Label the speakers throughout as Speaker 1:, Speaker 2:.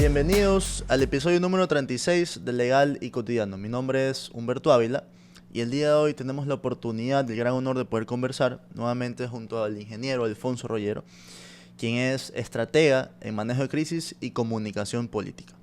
Speaker 1: Bienvenidos al episodio número 36 de Legal y Cotidiano. Mi nombre es Humberto Ávila y el día de hoy tenemos la oportunidad, el gran honor de poder conversar nuevamente junto al ingeniero Alfonso Rollero, quien es estratega en manejo de crisis y comunicación política.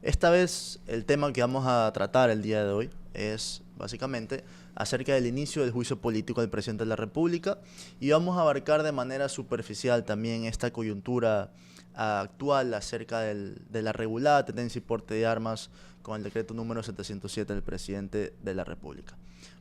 Speaker 1: Esta vez el tema que vamos a tratar el día de hoy es básicamente acerca del inicio del juicio político del presidente de la República y vamos a abarcar de manera superficial también esta coyuntura actual acerca de la regulada tenencia y porte de armas con el decreto número 707 del presidente de la República.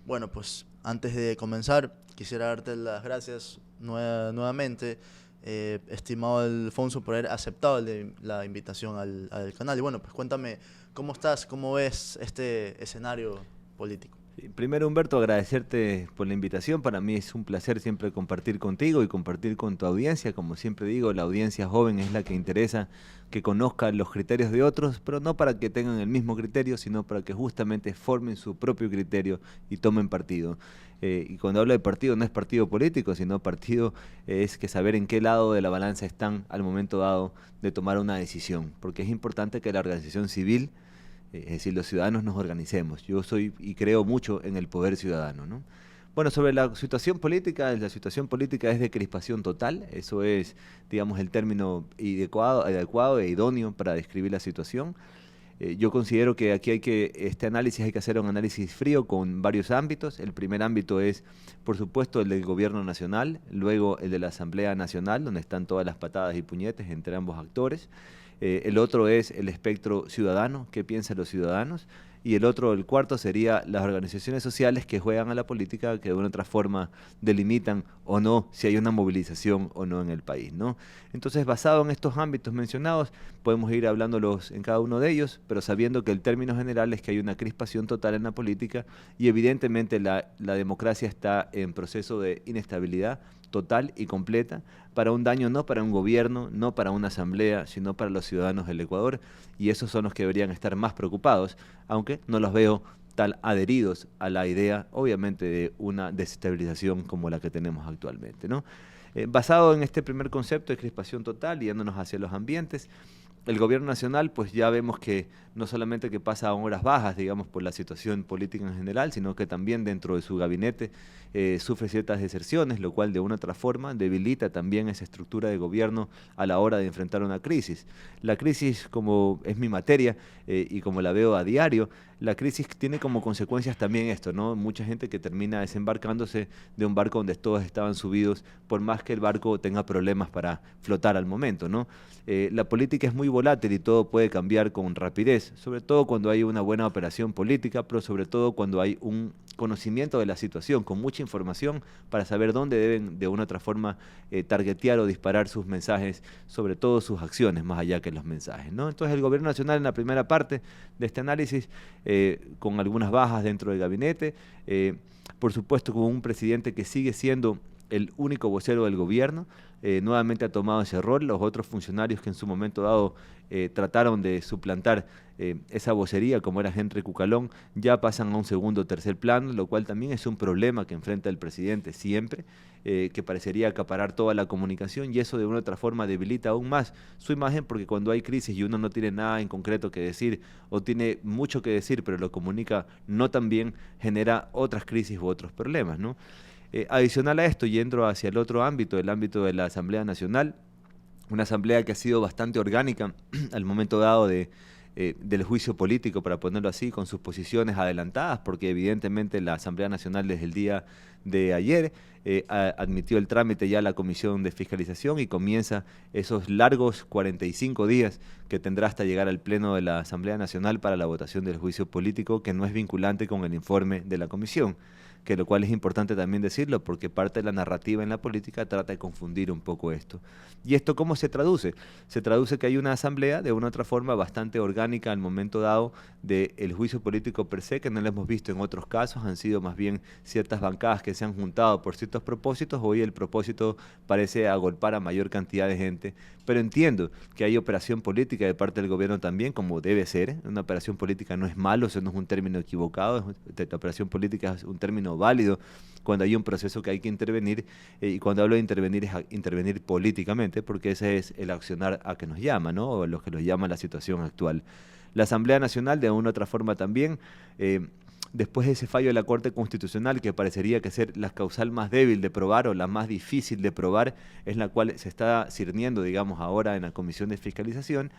Speaker 1: Bueno, pues antes de comenzar quisiera darte las gracias nuevamente, estimado Alfonso, por haber aceptado la invitación al canal. Y bueno, pues cuéntame, ¿cómo estás? ¿Cómo ves este escenario político?
Speaker 2: Sí, primero, Humberto, agradecerte por la invitación. Para mí es un placer siempre compartir contigo y compartir con tu audiencia. Como siempre digo, la audiencia joven es la que interesa que conozcan los criterios de otros, pero no para que tengan el mismo criterio, sino para que justamente formen su propio criterio y tomen partido. Y cuando hablo de partido, no es partido político, sino partido es que saber en qué lado de la balanza están al momento dado de tomar una decisión, porque es importante que la organización civil, es decir, los ciudadanos nos organicemos. Yo soy y creo mucho en el poder ciudadano, ¿no? Bueno, sobre la situación política es de crispación total. Eso es, digamos, el término adecuado e idóneo para describir la situación. Yo considero que aquí este análisis hay que hacer un análisis frío con varios ámbitos. El primer ámbito es, por supuesto, el del gobierno nacional, luego el de la Asamblea Nacional, donde están todas las patadas y puñetes entre ambos actores. El otro es el espectro ciudadano, qué piensan los ciudadanos, y el cuarto sería las organizaciones sociales que juegan a la política, que de una u otra forma delimitan o no si hay una movilización o no en el país, ¿no? Entonces, basado en estos ámbitos mencionados, podemos ir hablándolos en cada uno de ellos, pero sabiendo que el término general es que hay una crispación total en la política y evidentemente la democracia está en proceso de inestabilidad total y completa, para un daño no para un gobierno, no para una asamblea, sino para los ciudadanos del Ecuador, y esos son los que deberían estar más preocupados, aunque no los veo tan adheridos a la idea, obviamente, de una desestabilización como la que tenemos actualmente, ¿no? Basado en este primer concepto de crispación total, yéndonos hacia los ambientes, el gobierno nacional, pues ya vemos que no solamente que pasa a horas bajas, digamos, por la situación política en general, sino que también dentro de su gabinete sufre ciertas deserciones, lo cual de una u otra forma debilita también esa estructura de gobierno a la hora de enfrentar una crisis. La crisis, como es mi materia y como la veo a diario, la crisis tiene como consecuencias también esto, ¿no? Mucha gente que termina desembarcándose de un barco donde todos estaban subidos, por más que el barco tenga problemas para flotar al momento, ¿no? La política es muy volátil y todo puede cambiar con rapidez, sobre todo cuando hay una buena operación política, pero sobre todo cuando hay un conocimiento de la situación, con mucha información para saber dónde deben de una u otra forma targetear o disparar sus mensajes, sobre todo sus acciones, más allá que los mensajes, ¿no? Entonces el gobierno nacional en la primera parte de este análisis, con algunas bajas dentro del gabinete, por supuesto con un presidente que sigue siendo el único vocero del gobierno, nuevamente ha tomado ese rol. Los otros funcionarios que en su momento dado trataron de suplantar esa vocería, como era Henry Cucalón, ya pasan a un segundo o tercer plano, lo cual también es un problema que enfrenta el presidente siempre, que parecería acaparar toda la comunicación, y eso de una u otra forma debilita aún más su imagen, porque cuando hay crisis y uno no tiene nada en concreto que decir, o tiene mucho que decir pero lo comunica no tan bien, genera otras crisis u otros problemas, ¿no? Adicional a esto, yendo hacia el otro ámbito, el ámbito de la Asamblea Nacional, una asamblea que ha sido bastante orgánica al momento dado del juicio político, para ponerlo así, con sus posiciones adelantadas, porque evidentemente la Asamblea Nacional desde el día de ayer admitió el trámite ya a la Comisión de Fiscalización y comienza esos largos 45 días que tendrá hasta llegar al Pleno de la Asamblea Nacional para la votación del juicio político, que no es vinculante con el informe de la Comisión, que lo cual es importante también decirlo, porque parte de la narrativa en la política trata de confundir un poco esto. ¿Y esto cómo se traduce? Se traduce que hay una asamblea de una u otra forma bastante orgánica al momento dado del juicio político per se, que no lo hemos visto en otros casos, han sido más bien ciertas bancadas que se han juntado por ciertos propósitos. Hoy el propósito parece agolpar a mayor cantidad de gente, pero entiendo que hay operación política de parte del gobierno también, como debe ser. Una operación política no es malo, eso no es un término equivocado, la operación política es un término no válido, cuando hay un proceso que hay que intervenir, y cuando hablo de intervenir es intervenir políticamente, porque ese es el accionar a que nos llama, ¿no? O lo que nos llama la situación actual. La Asamblea Nacional, de una u otra forma también, después de ese fallo de la Corte Constitucional, que parecería que ser la causal más débil de probar o la más difícil de probar, es la cual se está cirniendo, digamos, ahora en la Comisión de Fiscalización,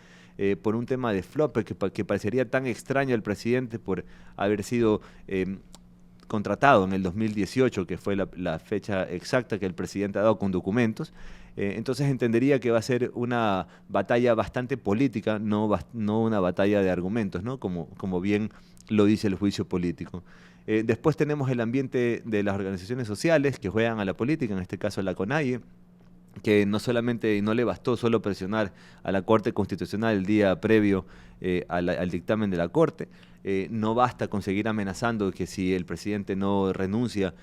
Speaker 2: por un tema de flop que parecería tan extraño al presidente por haber sido contratado en el 2018, que fue la fecha exacta que el presidente ha dado con documentos. Entonces entendería que va a ser una batalla bastante política, no una batalla de argumentos, ¿no? Como bien lo dice el juicio político. Después tenemos el ambiente de las organizaciones sociales que juegan a la política, en este caso la CONAIE, que no solamente no le bastó solo presionar a la Corte Constitucional el día previo al dictamen de la Corte. No basta con seguir amenazando que si el presidente no renuncia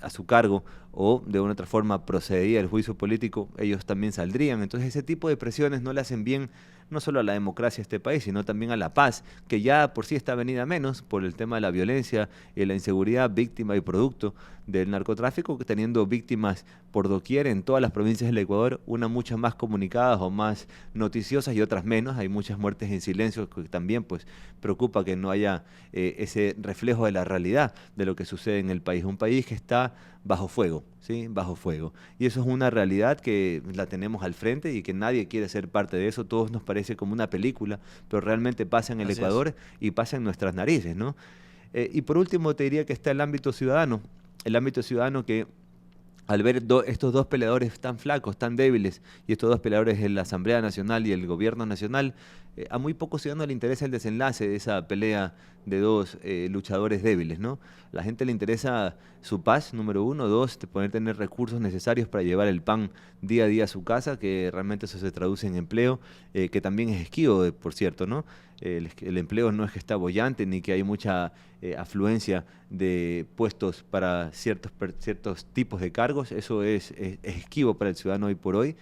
Speaker 2: a su cargo o de una otra forma procedía el juicio político, ellos también saldrían. Entonces ese tipo de presiones no le hacen bien no solo a la democracia de este país, sino también a la paz, que ya por sí está venida menos por el tema de la violencia y la inseguridad, víctima y producto del narcotráfico, teniendo víctimas por doquier en todas las provincias del Ecuador, unas muchas más comunicadas o más noticiosas y otras menos. Hay muchas muertes en silencio, que también pues preocupa que no haya ese reflejo de la realidad de lo que sucede en el país. Un país que está bajo fuego, ¿sí? Bajo fuego. Y eso es una realidad que la tenemos al frente y que nadie quiere ser parte de eso. Todos nos parece como una película, pero realmente pasa en el Ecuador y pasa en nuestras narices, ¿no? Y por último te diría que está el ámbito ciudadano que al ver estos dos peleadores tan flacos, tan débiles, y estos dos peleadores en la Asamblea Nacional y el Gobierno Nacional, a muy pocos ciudadanos le interesa el desenlace de esa pelea de dos luchadores débiles, ¿no? La gente le interesa su paz, número uno; dos, poder tener recursos necesarios para llevar el pan día a día a su casa, que realmente eso se traduce en empleo, que también es esquivo, por cierto, ¿no? El empleo no es que está boyante ni que hay mucha afluencia de puestos para ciertos tipos de cargos. Eso es esquivo para el ciudadano hoy por hoy.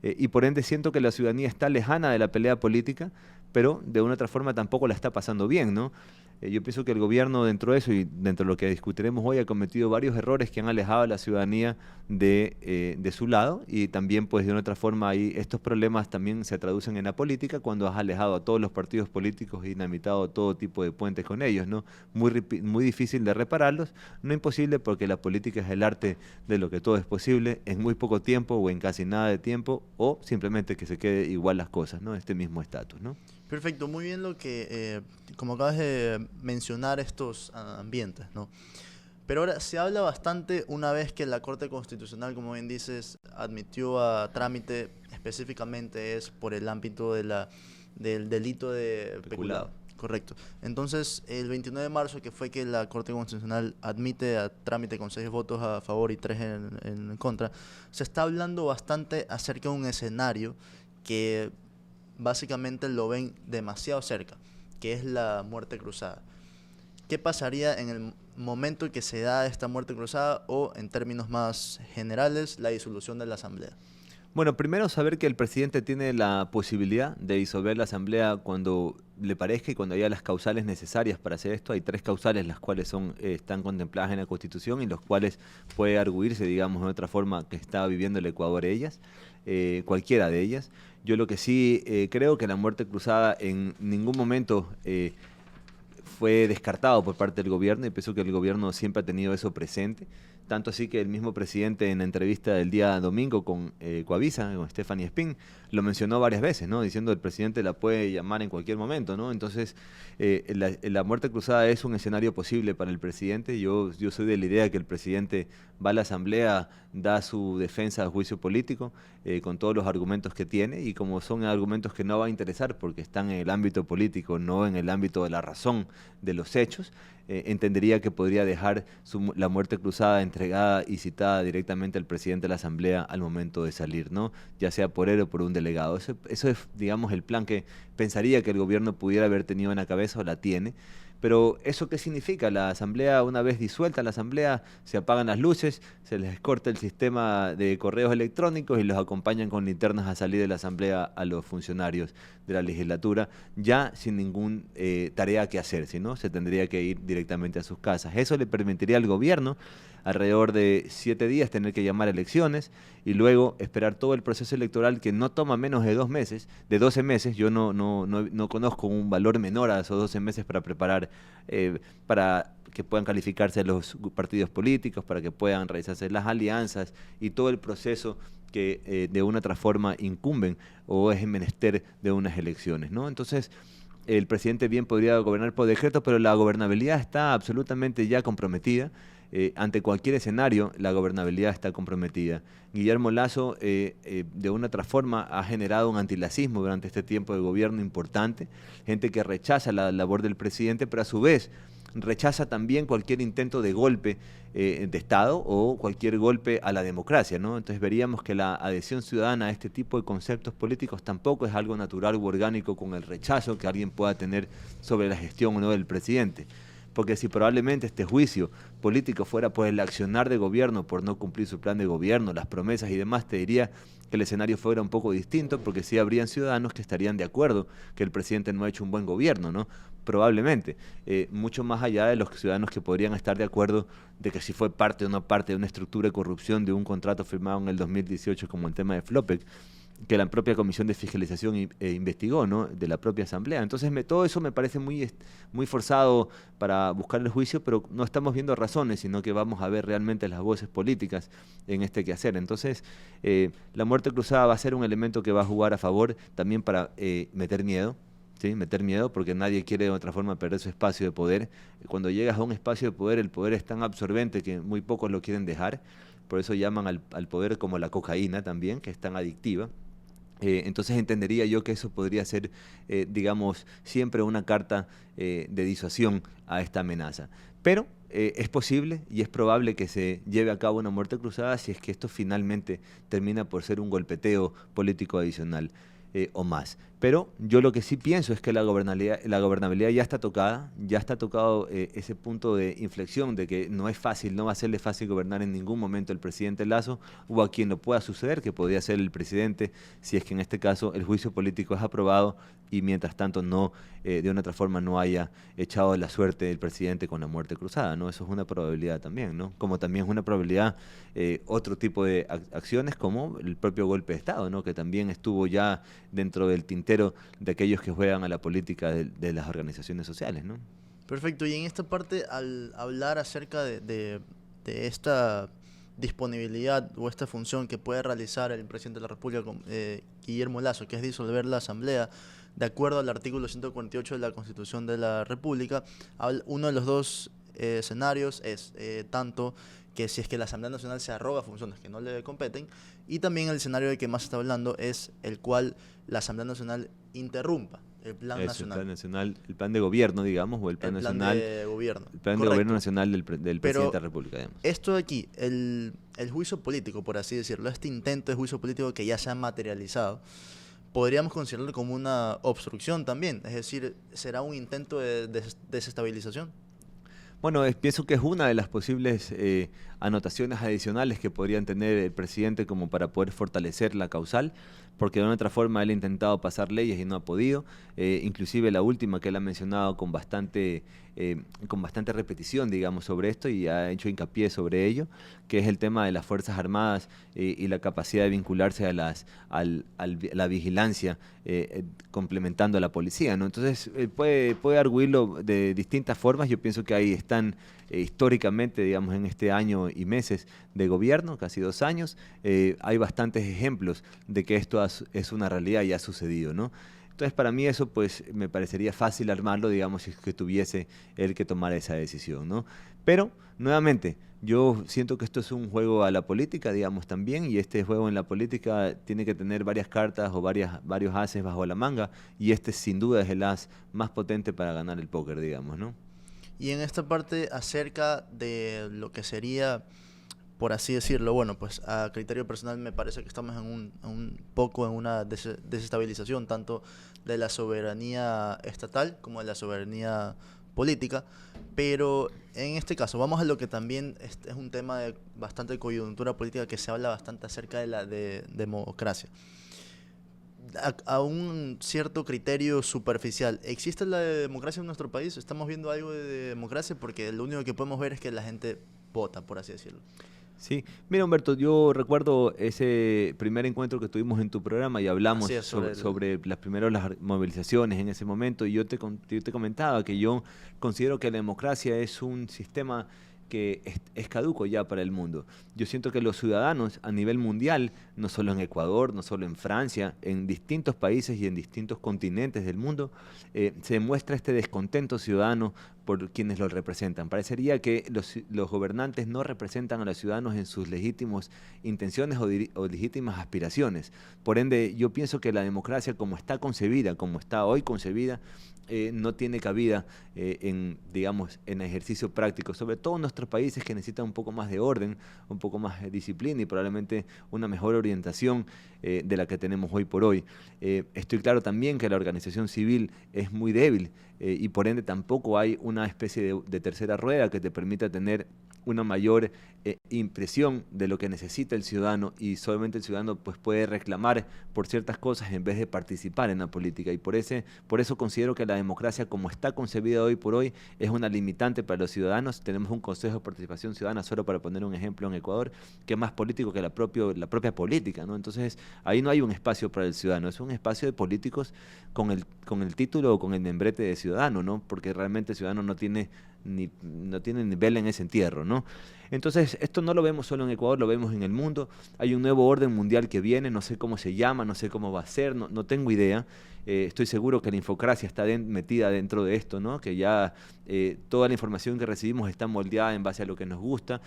Speaker 2: Y por ende siento que la ciudadanía está lejana de la pelea política, pero de una otra forma tampoco la está pasando bien, ¿no? Yo pienso que el gobierno, dentro de eso y dentro de lo que discutiremos hoy, ha cometido varios errores que han alejado a la ciudadanía de su lado, y también pues de una otra forma ahí estos problemas también se traducen en la política cuando has alejado a todos los partidos políticos y dinamitado todo tipo de puentes con ellos, ¿no? Muy difícil de repararlos, no imposible, porque la política es el arte de lo que todo es posible en muy poco tiempo o en casi nada de tiempo, o simplemente que se quede igual las cosas, ¿no? Este mismo estatus, ¿no?
Speaker 1: Perfecto, muy bien lo que, como acabas de mencionar, estos ambientes, ¿no? Pero ahora se habla bastante, una vez que la Corte Constitucional, como bien dices, admitió a trámite, específicamente es por el ámbito del delito de peculado. Correcto. Entonces, el 29 de marzo, que fue que la Corte Constitucional admite a trámite con 6 votos a favor y 3 en contra, se está hablando bastante acerca de un escenario que básicamente lo ven demasiado cerca, que es la muerte cruzada. ¿Qué pasaría en el momento que se da esta muerte cruzada, o en términos más generales, la disolución de la Asamblea?
Speaker 2: Bueno, primero saber que el presidente tiene la posibilidad de disolver la Asamblea cuando le parezca y cuando haya las causales necesarias para hacer esto. Hay 3 causales, las cuales están contempladas en la Constitución y los cuales puede arguirse, digamos, de otra forma que está viviendo el Ecuador ellas, cualquiera de ellas. Yo lo que sí creo que la muerte cruzada en ningún momento fue descartado por parte del gobierno, y pienso que el gobierno siempre ha tenido eso presente. Tanto así que el mismo presidente, en la entrevista del día domingo con Coavisa, con Stephanie Spin, lo mencionó varias veces, ¿no? Diciendo que el presidente la puede llamar en cualquier momento, ¿no? Entonces, la muerte cruzada es un escenario posible para el presidente. Yo soy de la idea que el presidente va a la Asamblea, da su defensa a juicio político, con todos los argumentos que tiene, y como son argumentos que no va a interesar porque están en el ámbito político, no en el ámbito de la razón de los hechos, entendería que podría dejar la muerte cruzada entregada y citada directamente al presidente de la Asamblea al momento de salir, ¿no? Ya sea por él o por un delegado. Eso es, digamos, el plan que pensaría que el gobierno pudiera haber tenido en la cabeza, o la tiene, Pero ¿eso qué significa? La asamblea, una vez disuelta la asamblea, se apagan las luces, se les corta el sistema de correos electrónicos y los acompañan con linternas a salir de la asamblea a los funcionarios de la legislatura, ya sin ninguna tarea que hacer, sino se tendría que ir directamente a sus casas. Eso le permitiría al gobierno alrededor de 7 días tener que llamar elecciones y luego esperar todo el proceso electoral que no toma menos de 2 meses, de 12 meses. Yo no conozco un valor menor a esos 12 meses para preparar, para que puedan calificarse los partidos políticos, para que puedan realizarse las alianzas y todo el proceso que de una otra forma incumben o es en menester de unas elecciones, ¿no? Entonces, el presidente bien podría gobernar por decreto, pero la gobernabilidad está absolutamente ya comprometida. Ante cualquier escenario, la gobernabilidad está comprometida. Guillermo Lasso, de una otra forma, ha generado un antilacismo durante este tiempo de gobierno importante, gente que rechaza la labor del presidente, pero a su vez rechaza también cualquier intento de golpe de Estado o cualquier golpe a la democracia, ¿no? Entonces veríamos que la adhesión ciudadana a este tipo de conceptos políticos tampoco es algo natural u orgánico con el rechazo que alguien pueda tener sobre la gestión o no del presidente. Porque si probablemente este juicio político fuera por el accionar de gobierno, por no cumplir su plan de gobierno, las promesas y demás, te diría que el escenario fuera un poco distinto, porque sí habrían ciudadanos que estarían de acuerdo que el presidente no ha hecho un buen gobierno, ¿no? Probablemente, mucho más allá de los ciudadanos que podrían estar de acuerdo de que si fue parte o no parte de una estructura de corrupción de un contrato firmado en el 2018 como el tema de Flopec, que la propia Comisión de Fiscalización investigó, ¿no? De la propia Asamblea. Entonces todo eso me parece muy forzado para buscar el juicio, pero no estamos viendo razones, sino que vamos a ver realmente las voces políticas en este quehacer. Entonces, la muerte cruzada va a ser un elemento que va a jugar a favor también para meter miedo. ¿Sí? Meter miedo, porque nadie quiere de otra forma perder su espacio de poder. Cuando llegas a un espacio de poder, el poder es tan absorbente que muy pocos lo quieren dejar. Por eso llaman al poder como la cocaína también, que es tan adictiva. Entonces entendería yo que eso podría ser, digamos, siempre una carta de disuasión a esta amenaza. Pero es posible y es probable que se lleve a cabo una muerte cruzada si es que esto finalmente termina por ser un golpeteo político adicional o más. Pero yo lo que sí pienso es que la gobernabilidad ya está tocada, ya está tocado ese punto de inflexión de que no es fácil, no va a serle fácil gobernar en ningún momento el presidente Lasso o a quien lo pueda suceder, que podría ser el presidente, si es que en este caso el juicio político es aprobado y mientras tanto no, de una otra forma no haya echado la suerte del presidente con la muerte cruzada, ¿no? Eso es una probabilidad también, ¿no? Como también es una probabilidad otro tipo de acciones como el propio golpe de Estado, ¿no? Que también estuvo ya dentro del tintero de aquellos que juegan a la política de las organizaciones sociales, ¿no?
Speaker 1: Perfecto, y en esta parte, al hablar acerca de esta disponibilidad o esta función que puede realizar el presidente de la República, Guillermo Lasso, que es disolver la Asamblea, de acuerdo al artículo 148 de la Constitución de la República, uno de los dos escenarios es tanto que si es que la Asamblea Nacional se arroga funciones que no le competen, y también el escenario del que más se está hablando es el cual la Asamblea Nacional interrumpa el plan nacional.
Speaker 2: El plan nacional, el plan de gobierno, digamos, o el plan nacional.
Speaker 1: De gobierno.
Speaker 2: El plan
Speaker 1: Correcto.
Speaker 2: de gobierno nacional del presidente
Speaker 1: Pero
Speaker 2: de la República, digamos.
Speaker 1: esto de aquí, el juicio político, por así decirlo, este intento de juicio político que ya se ha materializado, podríamos considerarlo como una obstrucción también. Es decir, ¿será un intento de desestabilización?
Speaker 2: Bueno, pienso que es una de las posibles anotaciones adicionales que podrían tener el presidente como para poder fortalecer la causal, porque de una otra forma él ha intentado pasar leyes y no ha podido, inclusive la última que él ha mencionado con bastante repetición, digamos, sobre esto y ha hecho hincapié sobre ello, que es el tema de las Fuerzas Armadas y la capacidad de vincularse a la vigilancia, complementando a la policía, ¿no? Entonces, puede arguirlo de distintas formas. Yo pienso que ahí están históricamente, digamos, en este año y meses de gobierno, casi 2 años, hay bastantes ejemplos de que esto es una realidad y ha sucedido, ¿no? Entonces, para mí eso, pues, me parecería fácil armarlo, digamos, si es que tuviese él que tomar esa decisión, ¿no? Pero, nuevamente, yo siento que esto es un juego a la política, digamos, también, y este juego en la política tiene que tener varias cartas o varios ases bajo la manga, y este sin duda es el as más potente para ganar el póker, digamos, ¿no?
Speaker 1: Y en esta parte acerca de lo que sería, por así decirlo, bueno, pues a criterio personal me parece que estamos en un poco en una desestabilización tanto de la soberanía estatal como de la soberanía política, pero en este caso vamos a lo que también es un tema de bastante coyuntura política, que se habla bastante acerca de la democracia. A un cierto criterio superficial, ¿existe la democracia en nuestro país? ¿Estamos viendo algo de democracia? Porque lo único que podemos ver es que la gente vota, por así decirlo.
Speaker 2: Sí, mira Humberto, yo recuerdo ese primer encuentro que tuvimos en tu programa y hablamos
Speaker 1: Así es, sobre
Speaker 2: sobre las movilizaciones en ese momento, y yo te comentaba que yo considero que la democracia es un sistema que es caduco ya para el mundo. Yo siento que los ciudadanos a nivel mundial, no solo en Ecuador, no solo en Francia, en distintos países y en distintos continentes del mundo, se demuestra este descontento ciudadano por quienes los representan. Parecería que los gobernantes no representan a los ciudadanos en sus legítimas intenciones o legítimas aspiraciones. Por ende, yo pienso que la democracia, como está concebida, como está hoy concebida, no tiene cabida digamos, en ejercicio práctico, sobre todo en nuestros países que necesitan un poco más de orden, un poco más de disciplina y probablemente una mejor orientación de la que tenemos hoy por hoy. Estoy claro también que la organización civil es muy débil y por ende tampoco hay una especie de tercera rueda que te permita tener una mayor impresión de lo que necesita el ciudadano, y solamente el ciudadano pues puede reclamar por ciertas cosas en vez de participar en la política, y por eso considero que la democracia como está concebida hoy por hoy es una limitante para los ciudadanos. Tenemos un Consejo de Participación Ciudadana, solo para poner un ejemplo, en Ecuador, que es más político que la propia política, ¿no? Entonces ahí no hay un espacio para el ciudadano, es un espacio de políticos con el título o con el membrete de ciudadano, ¿no? Porque realmente el ciudadano no tiene nivel en ese entierro, ¿no? Entonces, esto no lo vemos solo en Ecuador, lo vemos en el mundo. Hay un nuevo orden mundial que viene, no sé cómo se llama, no sé cómo va a ser, no tengo idea. Estoy seguro que la infocracia está metida dentro de esto, ¿no? Que ya toda la información que recibimos está moldeada en base a lo que nos gusta.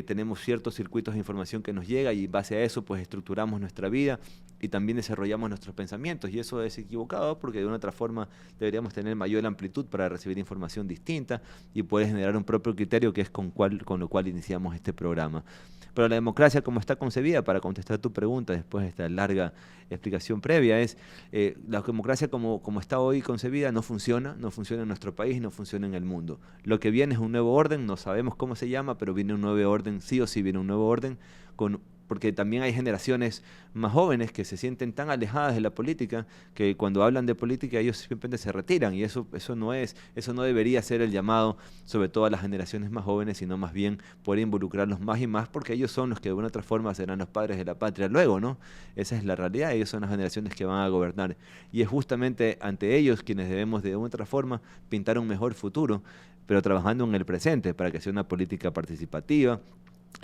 Speaker 2: Tenemos ciertos circuitos de información que nos llega y en base a eso pues estructuramos nuestra vida y también desarrollamos nuestros pensamientos. Y eso es equivocado, porque de una otra forma deberíamos tener mayor amplitud para recibir información distinta y poder generar un propio criterio, que es con lo cual iniciamos este programa. Pero la democracia como está concebida, para contestar tu pregunta después de esta larga explicación previa, es la democracia como está hoy concebida no funciona en nuestro país, no funciona en el mundo. Lo que viene es un nuevo orden, no sabemos cómo se llama, pero viene un nuevo orden, sí o sí viene un nuevo orden, porque también hay generaciones más jóvenes que se sienten tan alejadas de la política que cuando hablan de política ellos simplemente se retiran, y eso no debería ser el llamado, sobre todo a las generaciones más jóvenes, sino más bien poder involucrarlos más y más, porque ellos son los que de una otra forma serán los padres de la patria luego, ¿no? Esa es la realidad, ellos son las generaciones que van a gobernar, y es justamente ante ellos quienes debemos de una otra forma pintar un mejor futuro, pero trabajando en el presente para que sea una política participativa,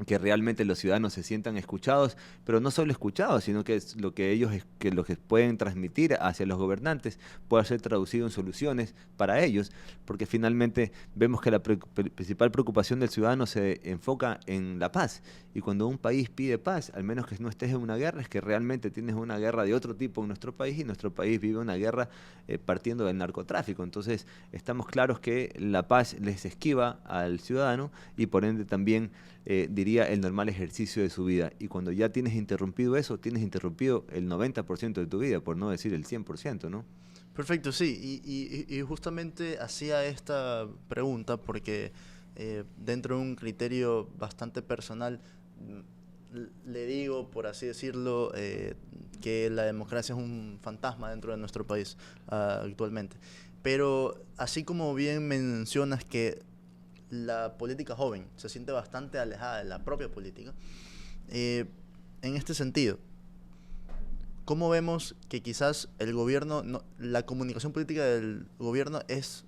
Speaker 2: que realmente los ciudadanos se sientan escuchados, pero no solo escuchados, sino que lo que pueden transmitir hacia los gobernantes pueda ser traducido en soluciones para ellos, porque finalmente vemos que la principal preocupación del ciudadano se enfoca en la paz, y cuando un país pide paz, al menos que no estés en una guerra, es que realmente tienes una guerra de otro tipo en nuestro país, y nuestro país vive una guerra partiendo del narcotráfico. Entonces estamos claros que la paz les esquiva al ciudadano y por ende también diría el normal ejercicio de su vida. Y cuando ya tienes interrumpido eso, tienes interrumpido el 90% de tu vida, por no decir el 100%, ¿no?
Speaker 1: Perfecto, sí, y justamente hacía esta pregunta porque dentro de un criterio bastante personal, le digo, por así decirlo, que la democracia es un fantasma dentro de nuestro país actualmente. Pero así como bien mencionas que la política joven se siente bastante alejada de la propia política, en este sentido, ¿cómo vemos que quizás el gobierno, la comunicación política del gobierno es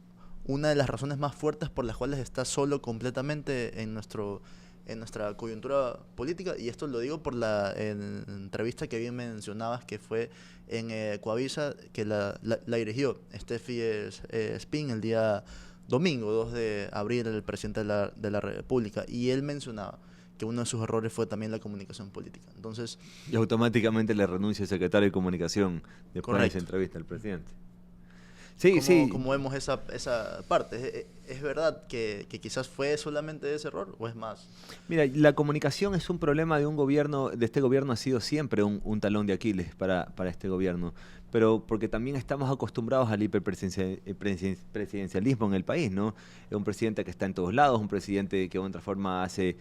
Speaker 1: una de las razones más fuertes por las cuales está solo completamente en nuestra coyuntura política? Y esto lo digo por la entrevista que bien mencionabas, que fue en Coavisa, que la dirigió Steffi Spin el día domingo 2 de abril, el presidente de la República, y él mencionaba que uno de sus errores fue también la comunicación política. Entonces,
Speaker 2: y automáticamente le renuncia el secretario de Comunicación después de esa
Speaker 1: correcto.
Speaker 2: entrevista al presidente. Sí,
Speaker 1: ¿Cómo,
Speaker 2: sí.
Speaker 1: cómo vemos esa parte? ¿Es verdad que quizás fue solamente ese error o es más?
Speaker 2: Mira, la comunicación es un problema de un gobierno, de este gobierno ha sido siempre un talón de Aquiles para este gobierno. pero porque también estamos acostumbrados al hiperpresidencialismo en el país, ¿no? Es un presidente que está en todos lados, un presidente que de otra forma hace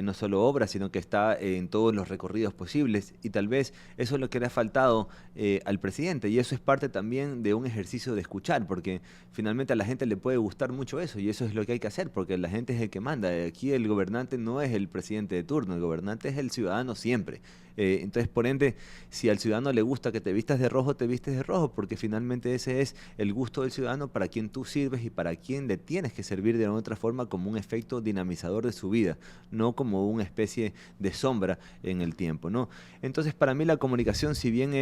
Speaker 2: no solo obras, sino que está en todos los recorridos posibles, y tal vez eso es lo que le ha faltado al presidente, y eso es parte también de un ejercicio de escuchar, porque finalmente a la gente le puede gustar mucho eso, y eso es lo que hay que hacer, porque la gente es el que manda. Aquí el gobernante no es el presidente de turno, el gobernante es el ciudadano siempre. Entonces, por ende, si al ciudadano le gusta que te vistas de rojo, te vistes de rojo, porque finalmente ese es el gusto del ciudadano para quien tú sirves y para quien le tienes que servir de otra forma como un efecto dinamizador de su vida, no como una especie de sombra en el tiempo, ¿no? Entonces, para mí la comunicación, si bien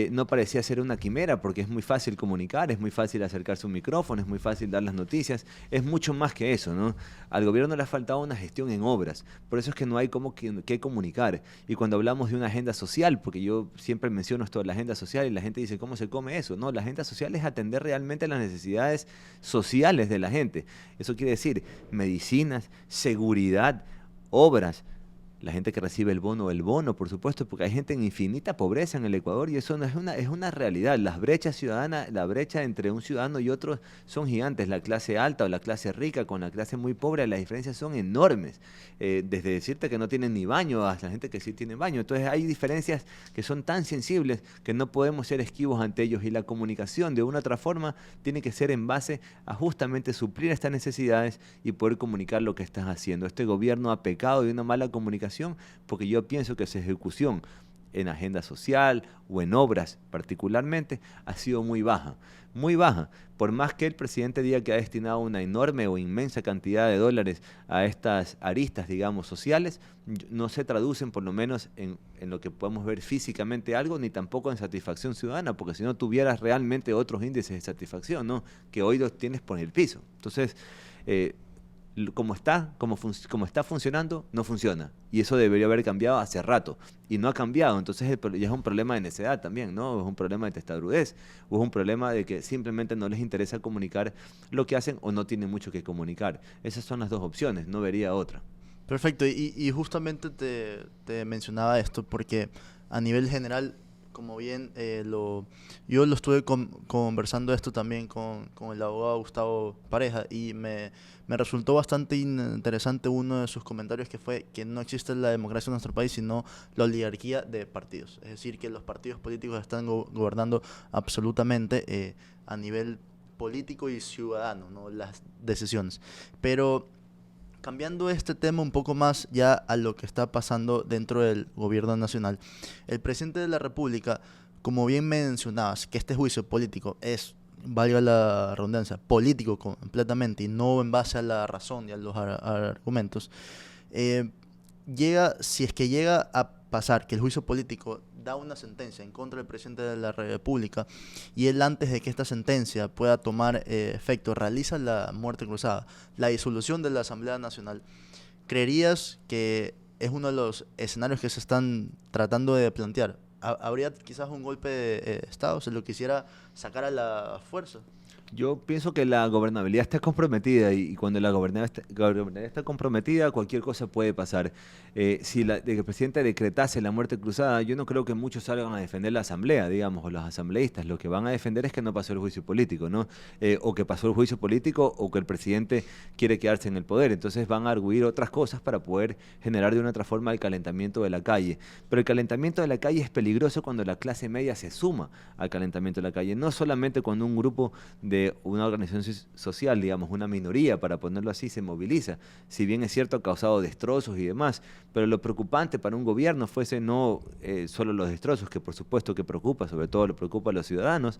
Speaker 2: no parecía ser una quimera, porque es muy fácil comunicar, es muy fácil acercarse a un micrófono, es muy fácil dar las noticias, es mucho más que eso, ¿no? Al gobierno le ha faltado una gestión en obras, por eso es que no hay como que comunicar. Y cuando hablamos de una agenda social, porque yo siempre menciono esto de la agenda social y la gente dice, ¿cómo se come eso? No, la agenda social es atender realmente las necesidades sociales de la gente. Eso quiere decir medicinas, seguridad, obras. La gente que recibe el bono, por supuesto, porque hay gente en infinita pobreza en el Ecuador y eso no es una realidad. Las brechas ciudadanas, la brecha entre un ciudadano y otro son gigantes. La clase alta o la clase rica con la clase muy pobre, las diferencias son enormes. Desde decirte que no tienen ni baño hasta la gente que sí tiene baño. Entonces hay diferencias que son tan sensibles que no podemos ser esquivos ante ellos, y la comunicación de una u otra forma tiene que ser en base a justamente suplir estas necesidades y poder comunicar lo que estás haciendo. Este gobierno ha pecado de una mala comunicación, porque yo pienso que su ejecución en agenda social o en obras particularmente ha sido muy baja, muy baja. Por más que el presidente diga que ha destinado una enorme o inmensa cantidad de dólares a estas aristas, digamos, sociales, no se traducen por lo menos en lo que podemos ver físicamente algo, ni tampoco en satisfacción ciudadana, porque si no tuvieras realmente otros índices de satisfacción, ¿no? Que hoy los tienes por el piso. Entonces, como está funcionando, no funciona. Y eso debería haber cambiado hace rato. Y no ha cambiado. Entonces ya es un problema de necedad también, ¿no? Es un problema de testabrudez. O es un problema de que simplemente no les interesa comunicar lo que hacen o no tienen mucho que comunicar. Esas son las dos opciones, no vería otra.
Speaker 1: Perfecto, y justamente te mencionaba esto porque a nivel general, como bien yo lo estuve conversando esto también con el abogado Gustavo Pareja, y me resultó bastante interesante uno de sus comentarios, que fue que no existe la democracia en nuestro país, sino la oligarquía de partidos. Es decir, que los partidos políticos están gobernando absolutamente a nivel político y ciudadano, ¿no? Las decisiones. Pero cambiando este tema un poco más ya a lo que está pasando dentro del gobierno nacional, el presidente de la República, como bien mencionabas, que este juicio político es, valga la redundancia, político completamente y no en base a la razón y a los argumentos, eh, si es que llega a pasar que el juicio político da una sentencia en contra del presidente de la República, y él, antes de que esta sentencia pueda tomar efecto, realiza la muerte cruzada, la disolución de la Asamblea Nacional, ¿creerías que es uno de los escenarios que se están tratando de plantear? ¿Habría quizás un golpe de Estado? ¿Se lo quisiera sacar a la fuerza?
Speaker 2: Yo pienso que la gobernabilidad está comprometida, y cuando la gobernabilidad está comprometida, cualquier cosa puede pasar. Si el presidente decretase la muerte cruzada, yo no creo que muchos salgan a defender la asamblea, digamos, o los asambleístas. Lo que van a defender es que no pasó el juicio político, ¿no? O que pasó el juicio político, o que el presidente quiere quedarse en el poder. Entonces van a arguir otras cosas para poder generar de una otra forma el calentamiento de la calle. Pero el calentamiento de la calle es peligroso cuando la clase media se suma al calentamiento de la calle, no solamente cuando un grupo de una organización social, digamos, una minoría, para ponerlo así, se moviliza. Si bien es cierto, ha causado destrozos y demás, pero lo preocupante para un gobierno fuese no solo los destrozos, que por supuesto que preocupa, sobre todo lo preocupa a los ciudadanos,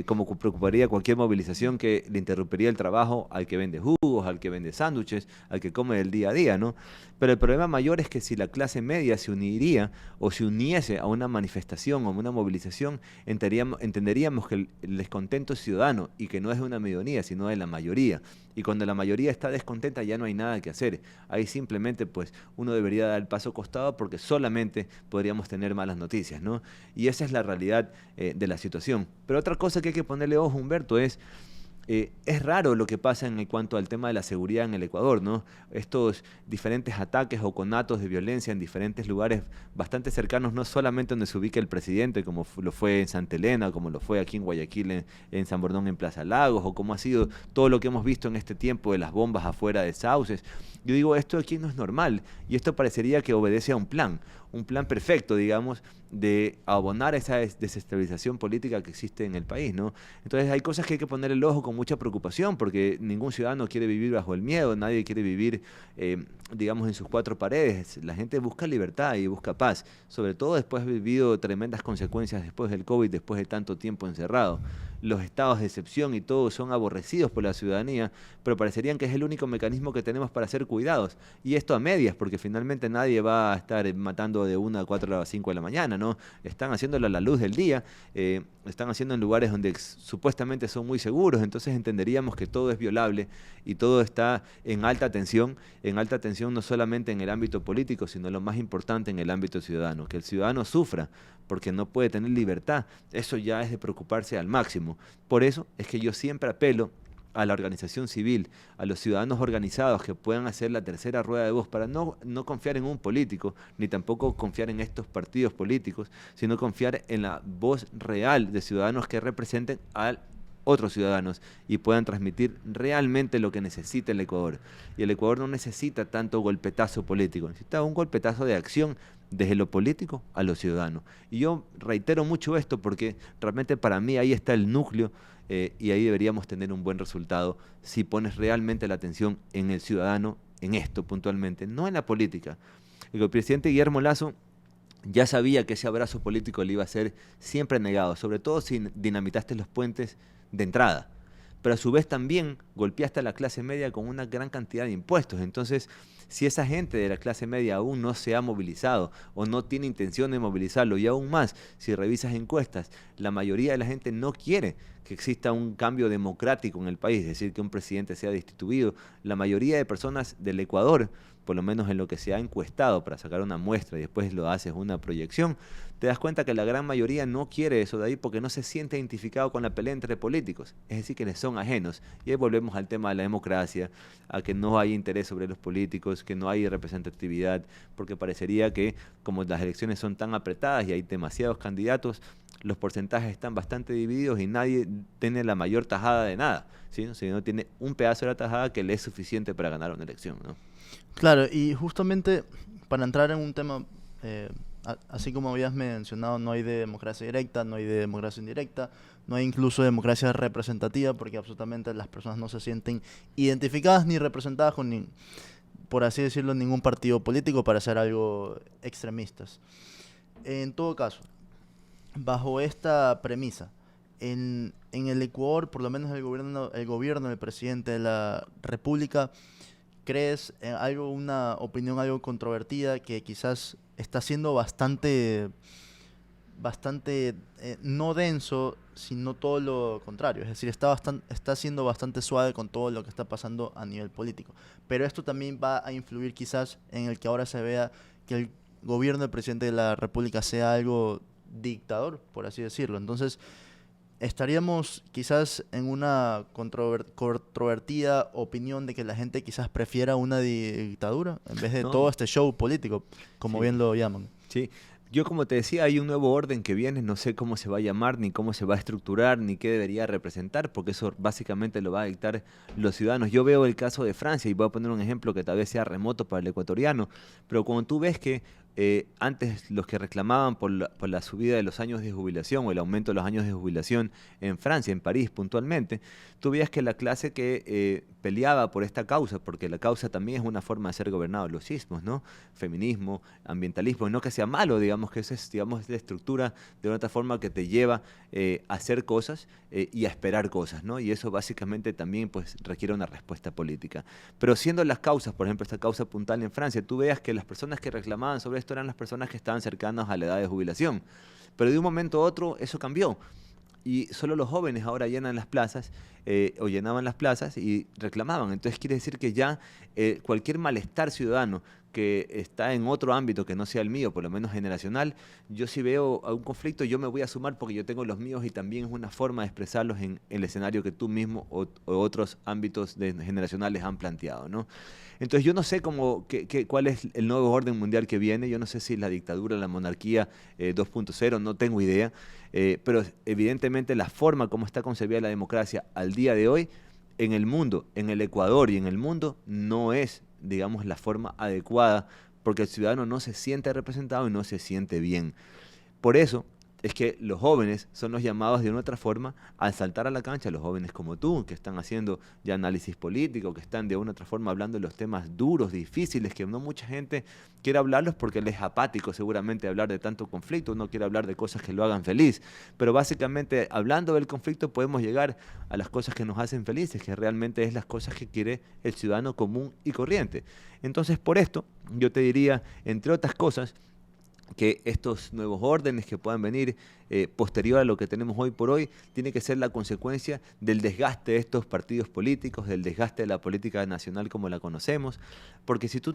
Speaker 2: como preocuparía cualquier movilización que le interrumpiría el trabajo al que vende jugos, al que vende sándwiches, al que come del día a día, ¿no? Pero el problema mayor es que si la clase media se uniría o se uniese a una manifestación o a una movilización, entenderíamos que el descontento es ciudadano y que no es de una minoría, sino de la mayoría. Y cuando la mayoría está descontenta, ya no hay nada que hacer. Ahí simplemente pues uno debería dar el paso costado, porque solamente podríamos tener malas noticias, ¿no? Y esa es la realidad de la situación. Pero otra cosa que hay que ponerle ojo, Humberto, es Es raro lo que pasa en cuanto al tema de la seguridad en el Ecuador, ¿no? Estos diferentes ataques o conatos de violencia en diferentes lugares bastante cercanos, no solamente donde se ubica el presidente, como lo fue en Santa Elena, como lo fue aquí en Guayaquil, en San Bordón, en Plaza Lagos, o como ha sido todo lo que hemos visto en este tiempo de las bombas afuera de Sauces. Yo digo, esto aquí no es normal, y esto parecería que obedece a un plan perfecto, digamos, de abonar esa desestabilización política que existe en el país, ¿no? Entonces hay cosas que hay que poner el ojo con mucha preocupación, porque ningún ciudadano quiere vivir bajo el miedo, nadie quiere vivir, digamos, en sus cuatro paredes. La gente busca libertad y busca paz, sobre todo después de haber vivido tremendas consecuencias después del COVID, después de tanto tiempo encerrado. Los estados de excepción y todo son aborrecidos por la ciudadanía, pero parecerían que es el único mecanismo que tenemos para ser cuidados. Y esto a medias, porque finalmente nadie va a estar matando de 1 a 4 a las 5 de la mañana, ¿no? Están haciéndolo a la luz del día, están haciendo en lugares donde supuestamente son muy seguros, entonces entenderíamos que todo es violable y todo está en alta tensión no solamente en el ámbito político, sino lo más importante en el ámbito ciudadano, que el ciudadano sufra porque no puede tener libertad. Eso ya es de preocuparse al máximo. Por eso es que yo siempre apelo a la organización civil, a los ciudadanos organizados que puedan hacer la tercera rueda de voz para no confiar en un político, ni tampoco confiar en estos partidos políticos, sino confiar en la voz real de ciudadanos que representen a otros ciudadanos y puedan transmitir realmente lo que necesita el Ecuador. Y el Ecuador no necesita tanto golpetazo político, necesita un golpetazo de acción desde lo político a lo ciudadano. Y yo reitero mucho esto porque realmente para mí ahí está el núcleo y ahí deberíamos tener un buen resultado si pones realmente la atención en el ciudadano, en esto puntualmente, no en la política. El presidente Guillermo Lasso ya sabía que ese abrazo político le iba a ser siempre negado, sobre todo si dinamitaste los puentes de entrada. Pero a su vez también golpeaste a la clase media con una gran cantidad de impuestos. Entonces, si esa gente de la clase media aún no se ha movilizado o no tiene intención de movilizarlo, y aún más, si revisas encuestas, la mayoría de la gente no quiere que exista un cambio democrático en el país, es decir, que un presidente sea destituido. La mayoría de personas del Ecuador, por lo menos en lo que se ha encuestado para sacar una muestra y después lo haces una proyección, te das cuenta que la gran mayoría no quiere eso de ahí porque no se siente identificado con la pelea entre políticos, es decir, que les son ajenos. Y ahí volvemos al tema de la democracia, a que no hay interés sobre los políticos, que no hay representatividad, porque parecería que como las elecciones son tan apretadas y hay demasiados candidatos, los porcentajes están bastante divididos y nadie tiene la mayor tajada de nada, ¿sí? O sea, no tiene un pedazo de la tajada que le es suficiente para ganar una elección, ¿no?
Speaker 1: Claro, y justamente para entrar en un tema, así como habías mencionado, no hay de democracia directa, no hay de democracia indirecta, no hay incluso democracia representativa, porque absolutamente las personas no se sienten identificadas ni representadas con, por así decirlo, ningún partido político para hacer algo extremistas. En todo caso, bajo esta premisa, en el Ecuador, por lo menos el gobierno del presidente de la República, ¿crees en algo, una opinión algo controvertida que quizás está siendo bastante no denso, sino todo lo contrario? Es decir, está siendo bastante suave con todo lo que está pasando a nivel político. Pero esto también va a influir quizás en el que ahora se vea que el gobierno del presidente de la República sea algo dictador, por así decirlo. Entonces, estaríamos quizás en una controvertida opinión de que la gente quizás prefiera una dictadura en vez de todo
Speaker 2: No,
Speaker 1: este show político, como
Speaker 2: sí,
Speaker 1: bien lo llaman.
Speaker 2: sí. Yo como te decía, hay un nuevo orden que viene, no sé cómo se va a llamar, ni cómo se va a estructurar, ni qué debería representar, porque eso básicamente lo va a dictar los ciudadanos. Yo veo el caso de Francia y voy a poner un ejemplo que tal vez sea remoto para el ecuatoriano, pero cuando tú ves que antes los que reclamaban por la subida de los años de jubilación o el aumento de los años de jubilación en Francia, en París puntualmente, tú veías que la clase que peleaba por esta causa, porque la causa también es una forma de ser gobernado, los ismos, ¿no? Feminismo, ambientalismo, y no que sea malo, digamos que eso es, digamos, la estructura de otra forma que te lleva a hacer cosas y a esperar cosas, ¿no? Y eso básicamente también pues requiere una respuesta política. Pero siendo las causas, por ejemplo, esta causa puntual en Francia, tú veas que las personas que reclamaban sobre esto eran las personas que estaban cercanas a la edad de jubilación. Pero de un momento a otro eso cambió. Y solo los jóvenes ahora llenan las plazas o llenaban las plazas y reclamaban. Entonces quiere decir que ya cualquier malestar ciudadano que está en otro ámbito que no sea el mío, por lo menos generacional, yo si veo algún conflicto, yo me voy a sumar porque yo tengo los míos y también es una forma de expresarlos en el escenario que tú mismo o otros ámbitos generacionales han planteado, ¿no? Entonces yo no sé cuál es el nuevo orden mundial que viene, yo no sé si la dictadura, la monarquía 2.0, no tengo idea, pero evidentemente la forma como está concebida la democracia al día de hoy en el mundo, en el Ecuador y en el mundo, no es, digamos, la forma adecuada, porque el ciudadano no se siente representado y no se siente bien. Por eso es que los jóvenes son los llamados de una otra forma al saltar a la cancha, los jóvenes como tú, que están haciendo ya análisis político, que están de una otra forma hablando de los temas duros, difíciles, que no mucha gente quiere hablarlos porque les es apático seguramente hablar de tanto conflicto, uno quiere hablar de cosas que lo hagan feliz, pero básicamente hablando del conflicto podemos llegar a las cosas que nos hacen felices, que realmente es las cosas que quiere el ciudadano común y corriente. Entonces por esto yo te diría, entre otras cosas, que estos nuevos órdenes que puedan venir posterior a lo que tenemos hoy por hoy, tiene que ser la consecuencia del desgaste de estos partidos políticos, del desgaste de la política nacional como la conocemos, porque si tú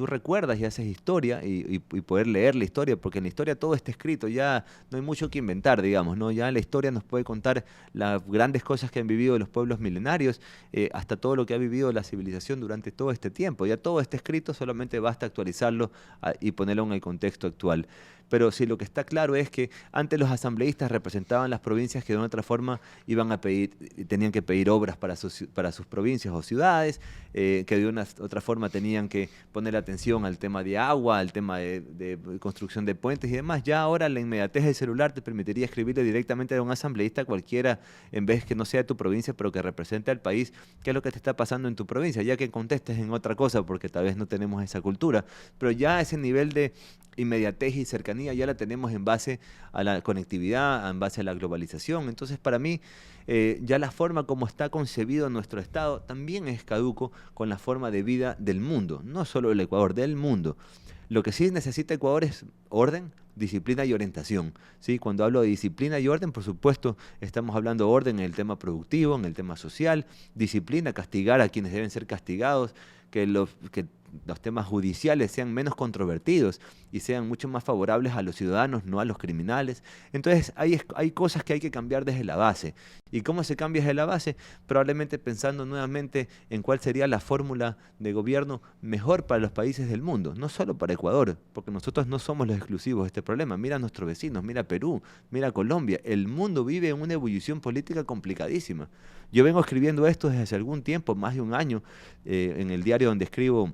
Speaker 2: recuerdas y haces historia y poder leer la historia, porque en la historia todo está escrito, ya no hay mucho que inventar, digamos, ¿no? Ya la historia nos puede contar las grandes cosas que han vivido los pueblos milenarios, hasta todo lo que ha vivido la civilización durante todo este tiempo, ya todo está escrito, solamente basta actualizarlo y ponerlo en el contexto actual. Pero sí, lo que está claro es que antes los asambleístas representaban las provincias que de una otra forma tenían que pedir obras para sus provincias o ciudades, que de una otra forma tenían que poner atención al tema de agua, al tema de construcción de puentes y demás. Ya ahora la inmediatez del celular te permitiría escribirle directamente a un asambleísta cualquiera, en vez que no sea de tu provincia, pero que represente al país, qué es lo que te está pasando en tu provincia, ya que contestes en otra cosa, porque tal vez no tenemos esa cultura. Pero ya ese nivel de inmediatez y cercanía ya la tenemos en base a la conectividad, en base a la globalización. Entonces, para mí, ya la forma como está concebido nuestro Estado también es caduco con la forma de vida del mundo, no solo del Ecuador, del mundo. Lo que sí necesita Ecuador es orden, disciplina y orientación, ¿sí? Cuando hablo de disciplina y orden, por supuesto, estamos hablando de orden en el tema productivo, en el tema social, disciplina, castigar a quienes deben ser castigados, que los temas judiciales sean menos controvertidos y sean mucho más favorables a los ciudadanos, no a los criminales. Entonces hay cosas que hay que cambiar desde la base. ¿Y cómo se cambia desde la base? Probablemente pensando nuevamente en cuál sería la fórmula de gobierno mejor para los países del mundo, no solo para Ecuador, porque nosotros no somos los exclusivos de este problema. Mira a nuestros vecinos, mira a Perú, mira a Colombia. El mundo vive en una ebullición política complicadísima. Yo vengo escribiendo esto desde hace algún tiempo, más de un año, en el diario donde escribo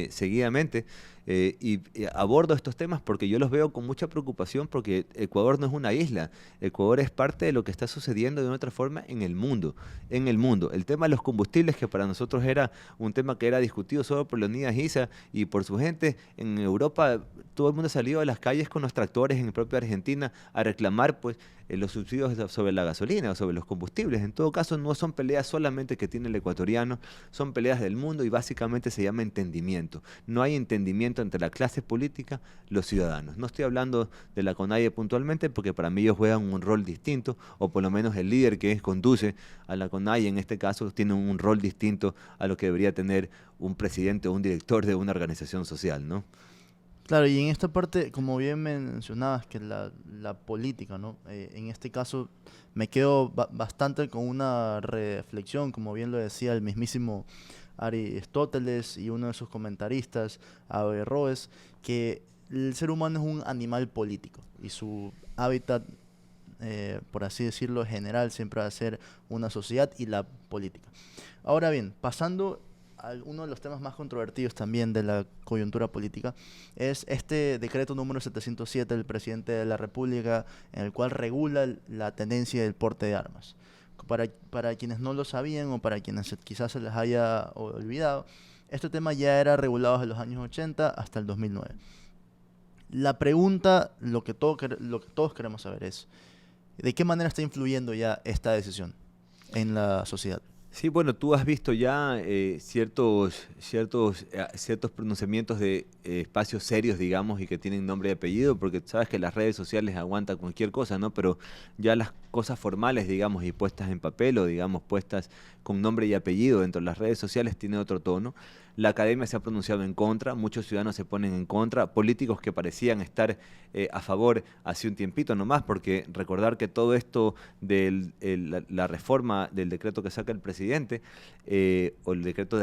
Speaker 2: seguidamente, y abordo estos temas porque yo los veo con mucha preocupación, porque Ecuador no es una isla, Ecuador es parte de lo que está sucediendo de una otra forma en el mundo, El tema de los combustibles, que para nosotros era un tema que era discutido solo por Leonidas Issa y por su gente, en Europa todo el mundo ha salido a las calles con los tractores, en la propia Argentina, a reclamar pues los subsidios sobre la gasolina o sobre los combustibles. En todo caso, no son peleas solamente que tiene el ecuatoriano, son peleas del mundo y básicamente se llama entendimiento. No hay entendimiento entre la clase política, los ciudadanos. No estoy hablando de la CONAIE puntualmente porque para mí ellos juegan un rol distinto, o por lo menos el líder que conduce a la CONAIE en este caso tiene un rol distinto a lo que debería tener un presidente o un director de una organización social, ¿no?
Speaker 1: Claro, y en esta parte, como bien mencionabas, que la política, ¿no? En este caso me quedo bastante con una reflexión, como bien lo decía el mismísimo Aristóteles y uno de sus comentaristas, Averroes, que el ser humano es un animal político y su hábitat, por así decirlo, general siempre va a ser una sociedad y la política. Ahora bien, pasando uno de los temas más controvertidos también de la coyuntura política es este decreto número 707 del presidente de la República, en el cual regula la tenencia del porte de armas. Para quienes no lo sabían o para quienes quizás se les haya olvidado, este tema ya era regulado desde los años 80 hasta el 2009. La pregunta, lo que todos queremos saber es, ¿de qué manera está influyendo ya esta decisión en la sociedad?
Speaker 2: Sí, bueno, tú has visto ya ciertos pronunciamientos de espacios serios, digamos, y que tienen nombre y apellido, porque sabes que las redes sociales aguantan cualquier cosa, ¿no? Pero ya cosas formales, digamos, y puestas en papel o, digamos, puestas con nombre y apellido dentro de las redes sociales, tiene otro tono. La academia se ha pronunciado en contra, muchos ciudadanos se ponen en contra, políticos que parecían estar a favor hace un tiempito nomás, porque recordar que todo esto de la reforma del decreto que saca el presidente, o el decreto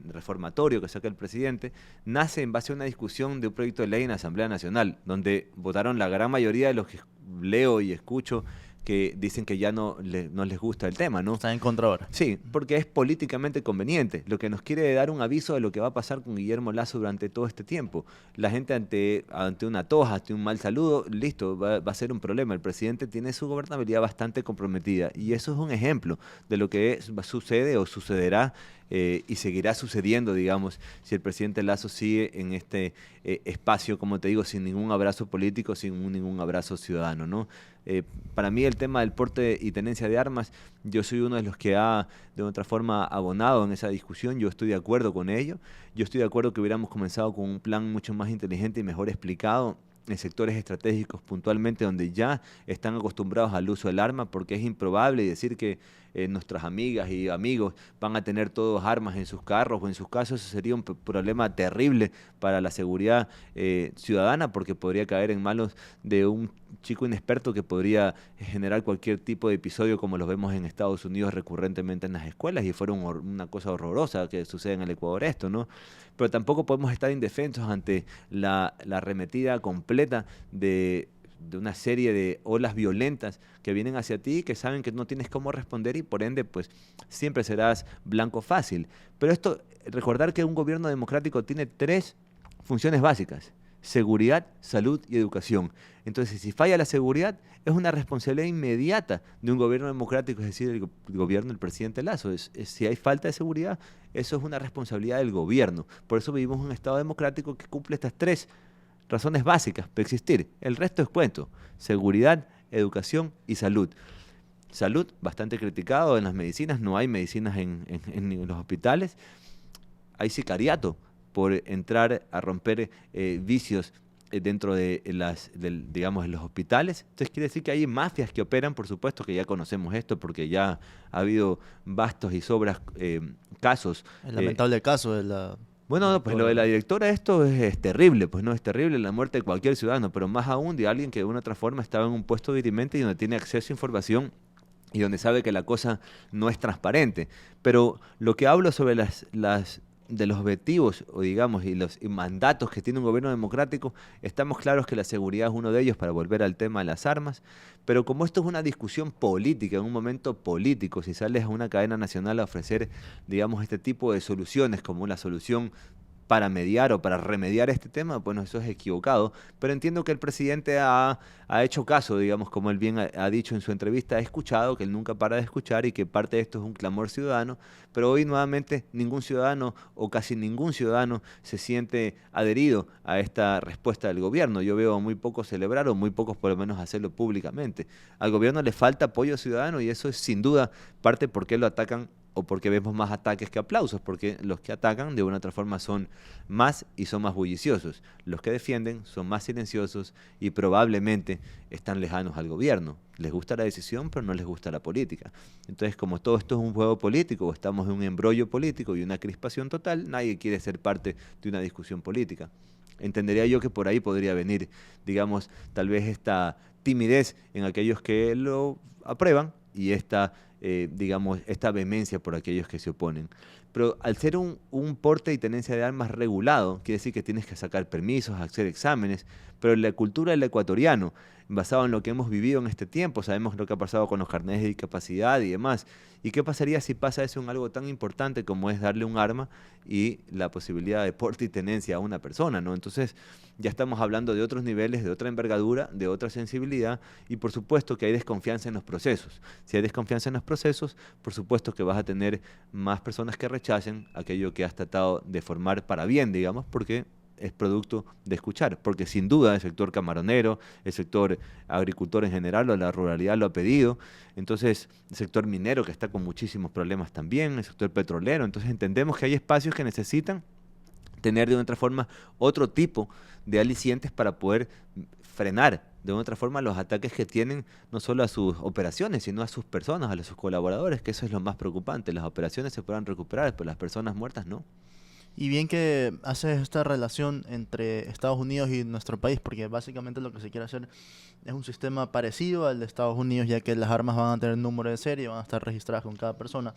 Speaker 2: reformatorio que saca el presidente, nace en base a una discusión de un proyecto de ley en la Asamblea Nacional, donde votaron la gran mayoría de los que leo y escucho que dicen que ya no les gusta el tema, ¿no?
Speaker 1: Están en contra ahora.
Speaker 2: Sí, porque es políticamente conveniente, lo que nos quiere dar un aviso de lo que va a pasar con Guillermo Lasso durante todo este tiempo. La gente ante una toja, ante un mal saludo, listo, va a ser un problema. El presidente tiene su gobernabilidad bastante comprometida y eso es un ejemplo de lo que sucede o sucederá y seguirá sucediendo, digamos, si el presidente Lasso sigue en este espacio, como te digo, sin ningún abrazo político, sin ningún abrazo ciudadano, ¿no? Para mí el tema del porte y tenencia de armas, yo soy uno de los que ha de otra forma abonado en esa discusión, yo estoy de acuerdo con ello, yo estoy de acuerdo que hubiéramos comenzado con un plan mucho más inteligente y mejor explicado en sectores estratégicos puntualmente donde ya están acostumbrados al uso del arma, porque es improbable decir que nuestras amigas y amigos van a tener todos armas en sus carros o en sus casas. Eso sería un problema terrible para la seguridad ciudadana, porque podría caer en manos de un chico inexperto que podría generar cualquier tipo de episodio como los vemos en Estados Unidos recurrentemente en las escuelas, y fuera una cosa horrorosa que sucede en el Ecuador esto, ¿no? Pero tampoco podemos estar indefensos ante la arremetida completa de una serie de olas violentas que vienen hacia ti, que saben que no tienes cómo responder y por ende pues siempre serás blanco fácil. Pero esto, recordar que un gobierno democrático tiene 3 funciones básicas: seguridad, salud y educación. Entonces, si falla la seguridad, es una responsabilidad inmediata de un gobierno democrático, es decir, el gobierno del presidente Lasso. Si hay falta de seguridad, eso es una responsabilidad del gobierno. Por eso vivimos un Estado democrático que cumple estas 3 razones básicas para existir. El resto es cuento: seguridad, educación y salud. Salud, bastante criticado en las medicinas, no hay medicinas en los hospitales. Hay sicariato por entrar a romper vicios dentro de digamos, de los hospitales. Entonces quiere decir que hay mafias que operan, por supuesto que ya conocemos esto, porque ya ha habido vastos y sobras casos.
Speaker 1: El lamentable caso de la...
Speaker 2: Bueno, no, pues lo de la directora, esto es terrible, pues no, es terrible la muerte de cualquier ciudadano, pero más aún de alguien que de una otra forma estaba en un puesto dirimente y donde tiene acceso a información y donde sabe que la cosa no es transparente. Pero lo que hablo sobre de los objetivos, o digamos, y los mandatos que tiene un gobierno democrático, estamos claros que la seguridad es uno de ellos, para volver al tema de las armas, pero como esto es una discusión política, en un momento político, si sales a una cadena nacional a ofrecer, digamos, este tipo de soluciones como una solución para mediar o para remediar este tema, bueno, eso es equivocado, pero entiendo que el presidente ha hecho caso, digamos, como él bien ha dicho en su entrevista, ha escuchado, que él nunca para de escuchar y que parte de esto es un clamor ciudadano, pero hoy nuevamente ningún ciudadano o casi ningún ciudadano se siente adherido a esta respuesta del gobierno. Yo veo a muy pocos celebrar, o muy pocos por lo menos hacerlo públicamente. Al gobierno le falta apoyo ciudadano y eso es sin duda parte por qué lo atacan, o porque vemos más ataques que aplausos, porque los que atacan de una u otra forma son más y son más bulliciosos. Los que defienden son más silenciosos y probablemente están lejanos al gobierno. Les gusta la decisión, pero no les gusta la política. Entonces, como todo esto es un juego político, o estamos en un embrollo político y una crispación total, nadie quiere ser parte de una discusión política. Entendería yo que por ahí podría venir, digamos, tal vez esta timidez en aquellos que lo aprueban y digamos, esta vehemencia por aquellos que se oponen. Pero al ser un porte y tenencia de armas regulado, quiere decir que tienes que sacar permisos, hacer exámenes, pero la cultura del ecuatoriano, basado en lo que hemos vivido en este tiempo, sabemos lo que ha pasado con los carnets de discapacidad y demás. ¿Y qué pasaría si pasa eso en algo tan importante como es darle un arma y la posibilidad de porte y tenencia a una persona, ¿no? Entonces ya estamos hablando de otros niveles, de otra envergadura, de otra sensibilidad, y por supuesto que hay desconfianza en los procesos. Si hay desconfianza en los procesos, por supuesto que vas a tener más personas que rechacen aquello que has tratado de formar para bien, digamos, porque es producto de escuchar, porque sin duda el sector camaronero, el sector agricultor en general, o la ruralidad lo ha pedido. Entonces el sector minero, que está con muchísimos problemas también, el sector petrolero. Entonces entendemos que hay espacios que necesitan tener de otra forma otro tipo de alicientes para poder frenar de otra forma los ataques que tienen no solo a sus operaciones, sino a sus personas, a sus colaboradores, que eso es lo más preocupante. Las operaciones se puedan recuperar, pero las personas muertas no.
Speaker 1: Y bien que haces esta relación entre Estados Unidos y nuestro país, porque básicamente lo que se quiere hacer es un sistema parecido al de Estados Unidos, ya que las armas van a tener número de serie, van a estar registradas con cada persona.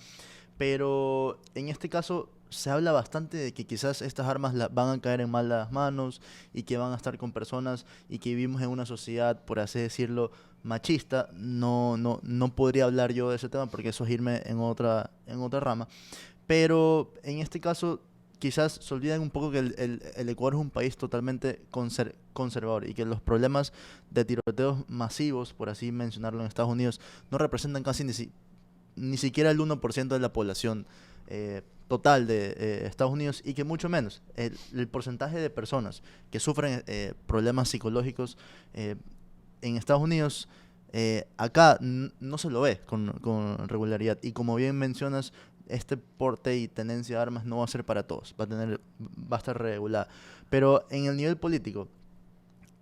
Speaker 1: Pero en este caso se habla bastante de que quizás estas armas van a caer en malas manos y que van a estar con personas y que vivimos en una sociedad, por así decirlo, machista. No podría hablar yo de ese tema porque eso es irme en otra rama. Pero en este caso quizás se olvidan un poco que el Ecuador es un país totalmente conservador y que los problemas de tiroteos masivos, por así mencionarlo, en Estados Unidos no representan casi ni siquiera el 1% de la población total de Estados Unidos, y que mucho menos el porcentaje de personas que sufren problemas psicológicos en Estados Unidos, acá no se lo ve con regularidad. Y como bien mencionas, este porte y tenencia de armas no va a ser para todos, va a estar regulada. Pero en el nivel político,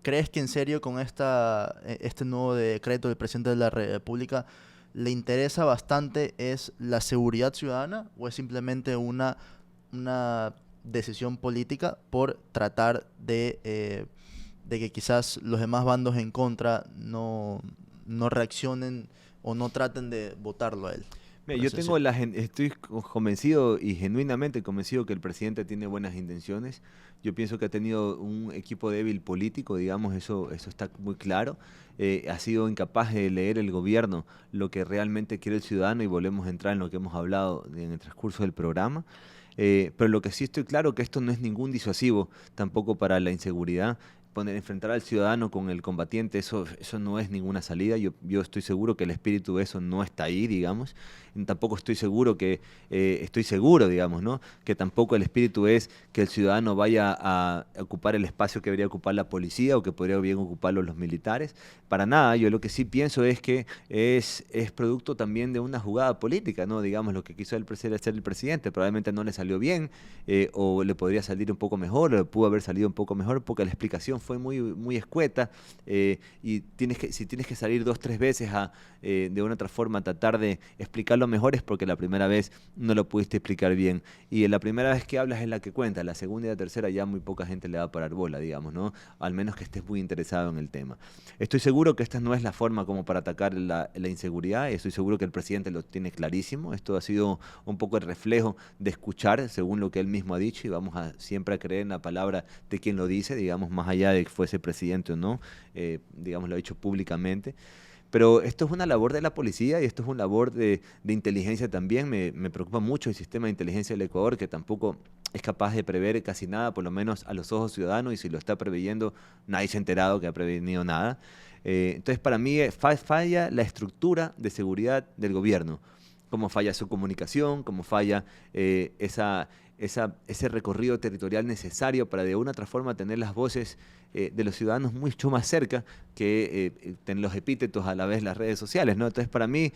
Speaker 1: ¿crees que en serio con este nuevo decreto del presidente de la República le interesa bastante es la seguridad ciudadana, o es simplemente una decisión política por tratar de que quizás los demás bandos en contra no reaccionen o no traten de votarlo a él,
Speaker 2: Mira,
Speaker 1: por
Speaker 2: yo
Speaker 1: así decirlo?
Speaker 2: estoy convencido y genuinamente convencido que el presidente tiene buenas intenciones. Yo pienso que ha tenido un equipo débil político, digamos, eso está muy claro. Ha sido incapaz de leer el gobierno lo que realmente quiere el ciudadano, y volvemos a entrar en lo que hemos hablado en el transcurso del programa. Pero lo que sí estoy claro que esto no es ningún disuasivo tampoco para la inseguridad. Enfrentar al ciudadano con el combatiente, eso no es ninguna salida. Yo estoy seguro que el espíritu de eso no está ahí, digamos. Tampoco estoy seguro estoy seguro, digamos, ¿no? Que tampoco el espíritu es que el ciudadano vaya a ocupar el espacio que debería ocupar la policía o que podría bien ocuparlo los militares. Para nada, yo lo que sí pienso es que es producto también de una jugada política, ¿no? Digamos, lo que quiso hacer el presidente probablemente no le salió bien, o le podría salir un poco mejor, o le pudo haber salido un poco mejor, porque la explicación fue muy escueta, y si tienes que salir 2, 3 veces de una otra forma a tratar de explicarlo mejor, es porque la primera vez no lo pudiste explicar bien. Y la primera vez que hablas es la que cuenta, la segunda y la tercera ya muy poca gente le va a parar bola, digamos, ¿no? Al menos que estés muy interesado en el tema. Estoy seguro que esta no es la forma como para atacar la inseguridad, estoy seguro que el presidente lo tiene clarísimo. Esto ha sido un poco el reflejo de escuchar según lo que él mismo ha dicho, y vamos siempre a creer en la palabra de quien lo dice, digamos, más allá de que fuese presidente o no, digamos, lo ha dicho públicamente. Pero esto es una labor de la policía, y esto es una labor de inteligencia también. Me preocupa mucho el sistema de inteligencia del Ecuador, que tampoco es capaz de prever casi nada, por lo menos a los ojos ciudadanos, y si lo está preveyendo, nadie se ha enterado que ha prevenido nada. Entonces, para mí falla la estructura de seguridad del gobierno, como falla su comunicación, como falla ese recorrido territorial necesario para de una u otra forma tener las voces de los ciudadanos mucho más cerca que tener los epítetos a la vez las redes sociales, ¿no? Entonces, para mí,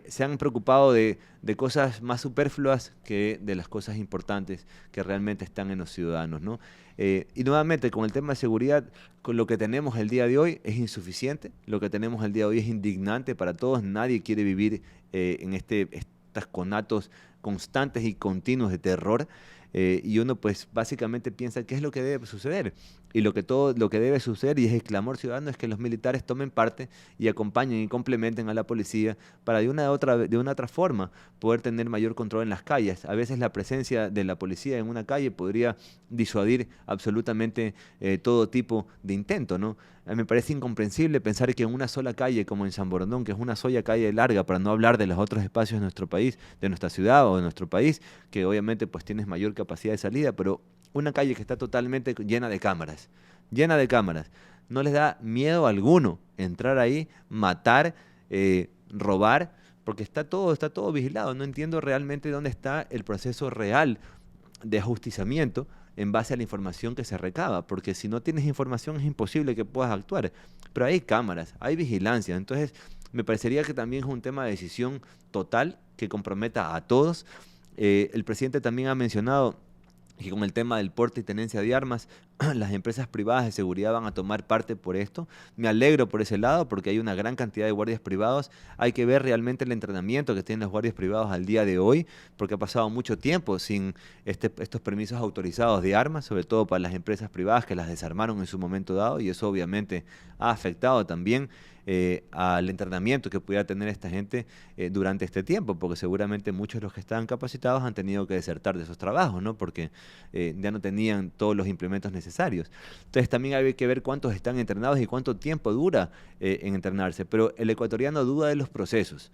Speaker 2: se han preocupado de cosas más superfluas que de las cosas importantes que realmente están en los ciudadanos, ¿no? Y nuevamente, con el tema de seguridad, con lo que tenemos el día de hoy es insuficiente, lo que tenemos el día de hoy es indignante para todos. Nadie quiere vivir en estos conatos constantes y continuos de terror, y uno pues básicamente piensa qué es lo que debe suceder, y lo que debe suceder, y es el clamor ciudadano, es que los militares tomen parte y acompañen y complementen a la policía para de una otra forma poder tener mayor control en las calles. A veces la presencia de la policía en una calle podría disuadir absolutamente todo tipo de intento, ¿no? A mí me parece incomprensible pensar que en una sola calle, como en San Borondón, que es una sola calle larga, para no hablar de los otros espacios de nuestro país, de nuestra ciudad o de nuestro país, que obviamente pues tienes mayor capacidad de salida, pero una calle que está totalmente llena de cámaras. No les da miedo alguno entrar ahí, matar, robar, porque está todo vigilado. No entiendo realmente dónde está el proceso real de ajusticiamiento en base a la información que se recaba, porque si no tienes información es imposible que puedas actuar. Pero hay cámaras, hay vigilancia, entonces me parecería que también es un tema de decisión total que comprometa a todos. El presidente también ha mencionado que con el tema del porte y tenencia de armas, las empresas privadas de seguridad van a tomar parte por esto. Me alegro por ese lado porque hay una gran cantidad de guardias privados. Hay que ver realmente el entrenamiento que tienen los guardias privados al día de hoy, porque ha pasado mucho tiempo sin estos permisos autorizados de armas, sobre todo para las empresas privadas que las desarmaron en su momento dado, y eso obviamente ha afectado también al entrenamiento que pudiera tener esta gente durante este tiempo, porque seguramente muchos de los que estaban capacitados han tenido que desertar de esos trabajos, ¿no? Porque ya no tenían todos los implementos necesarios. Entonces también hay que ver cuántos están entrenados y cuánto tiempo dura en entrenarse, pero el ecuatoriano duda de los procesos.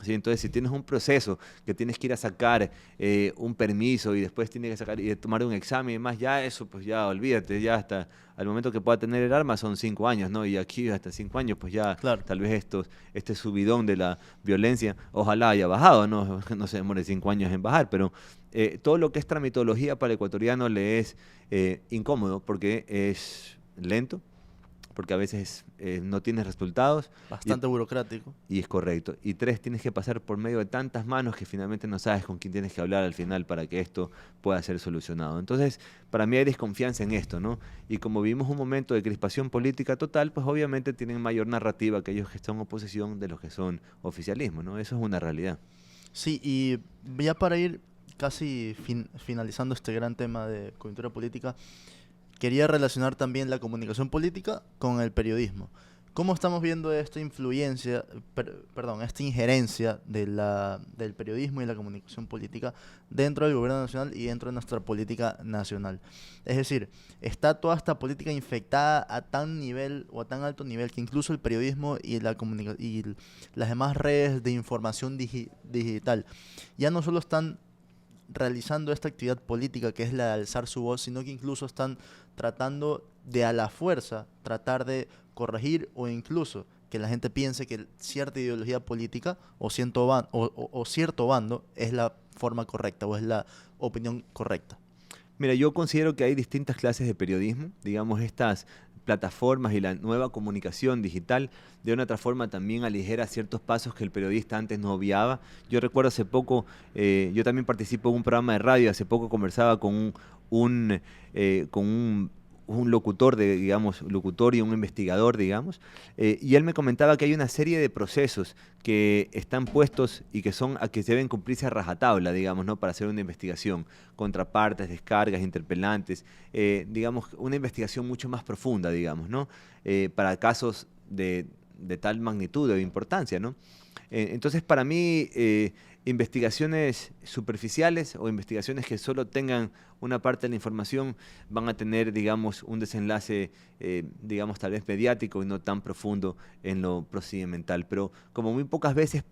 Speaker 2: ¿Sí? Entonces, si tienes un proceso que tienes que ir a sacar un permiso y después tienes que sacar y tomar un examen y demás, ya eso, pues ya olvídate, ya hasta al momento que pueda tener el arma son 5 años, ¿no? Y aquí hasta 5 años, pues ya
Speaker 1: Claro.
Speaker 2: tal vez este subidón de la violencia, ojalá haya bajado, ¿no? No se demore 5 años en bajar, pero todo lo que es tramitología para el ecuatoriano le es incómodo porque es lento, porque a veces no tienes resultados.
Speaker 1: Bastante burocrático.
Speaker 2: Y es correcto. Y 3, tienes que pasar por medio de tantas manos que finalmente no sabes con quién tienes que hablar al final para que esto pueda ser solucionado. Entonces, para mí hay desconfianza en esto, ¿no? Y como vivimos un momento de crispación política total, pues obviamente tienen mayor narrativa aquellos que están en oposición de los que son oficialismo, ¿no? Eso es una realidad.
Speaker 1: Sí, y ya para ir casi finalizando este gran tema de coyuntura política, quería relacionar también la comunicación política con el periodismo. ¿Cómo estamos viendo esta influencia, perdón, esta injerencia del periodismo y la comunicación política dentro del gobierno nacional y dentro de nuestra política nacional? Es decir, está toda esta política infectada a tan nivel o a tan alto nivel que incluso el periodismo y las demás redes de información digital ya no solo están realizando esta actividad política que es la de alzar su voz, sino que incluso están tratando de a la fuerza tratar de corregir o incluso que la gente piense que cierta ideología política o cierto bando es la forma correcta o es la opinión correcta.
Speaker 2: Mira, yo considero que hay distintas clases de periodismo, digamos, estas plataformas y la nueva comunicación digital de una otra forma también aligera ciertos pasos que el periodista antes no obviaba. Yo recuerdo hace poco, yo también participo en un programa de radio, hace poco conversaba con un locutor, digamos, locutor y un investigador, digamos, y él me comentaba que hay una serie de procesos que están puestos y que deben cumplirse a rajatabla, digamos, ¿no? Para hacer una investigación, contrapartes, descargas, interpelantes, digamos, una investigación mucho más profunda, digamos, ¿no? Para casos de tal magnitud o de importancia, ¿no? Entonces, para mí, investigaciones superficiales o investigaciones que solo tengan una parte de la información van a tener, digamos, un desenlace, digamos, tal vez mediático y no tan profundo en lo procedimental. Pero como muy pocas veces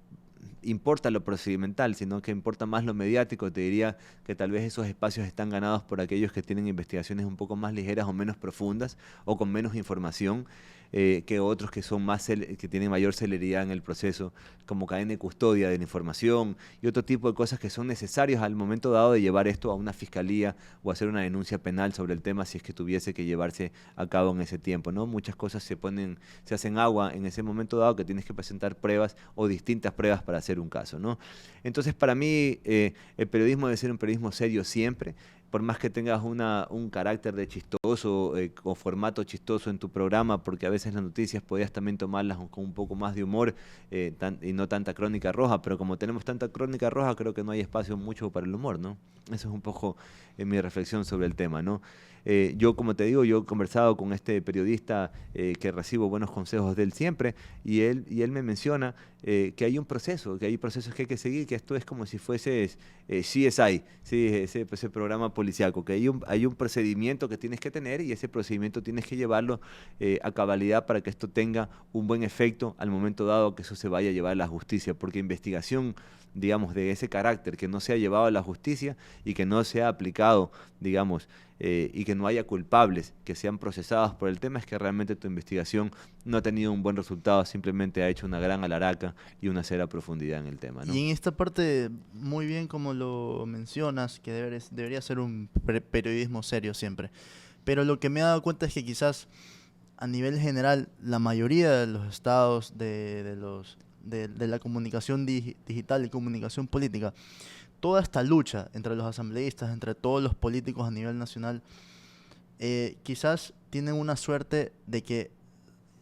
Speaker 2: importa lo procedimental, sino que importa más lo mediático, te diría que tal vez esos espacios están ganados por aquellos que tienen investigaciones un poco más ligeras o menos profundas o con menos información que otros que son que tienen mayor celeridad en el proceso, como cadena de custodia de la información y otro tipo de cosas que son necesarios al momento dado de llevar esto a una fiscalía o hacer una denuncia penal sobre el tema si es que tuviese que llevarse a cabo en ese tiempo, ¿no? Muchas cosas se hacen agua en ese momento dado que tienes que presentar pruebas o distintas pruebas para hacer un caso, ¿no? Entonces, para mí, el periodismo debe ser un periodismo serio siempre, por más que tengas un carácter de chistoso o formato chistoso en tu programa, porque a veces las noticias podías también tomarlas con un poco más de humor y no tanta crónica roja, pero como tenemos tanta crónica roja, creo que no hay espacio mucho para el humor, ¿no? Eso es un poco mi reflexión sobre el tema, ¿no? Yo, como te digo, yo he conversado con este periodista que recibo buenos consejos de él siempre, y él me menciona que hay un proceso, que hay procesos que hay que seguir, que esto es como si fueses CSI, ¿sí? ese programa policiaco, que hay un procedimiento que tienes que tener y ese procedimiento tienes que llevarlo a cabalidad para que esto tenga un buen efecto al momento dado que eso se vaya a llevar a la justicia, porque investigación, digamos, de ese carácter que no se ha llevado a la justicia y que no se ha aplicado, digamos, y que no haya culpables que sean procesados por el tema, es que realmente tu investigación no ha tenido un buen resultado, simplemente ha hecho una gran alaraca y una cera profundidad en el tema, ¿no?
Speaker 1: Y en esta parte, muy bien como lo mencionas, que debería ser un periodismo serio siempre. Pero lo que me he dado cuenta es que quizás a nivel general, la mayoría de los estados de la comunicación digital y comunicación política toda esta lucha entre los asambleístas, entre todos los políticos a nivel nacional, quizás tienen una suerte de que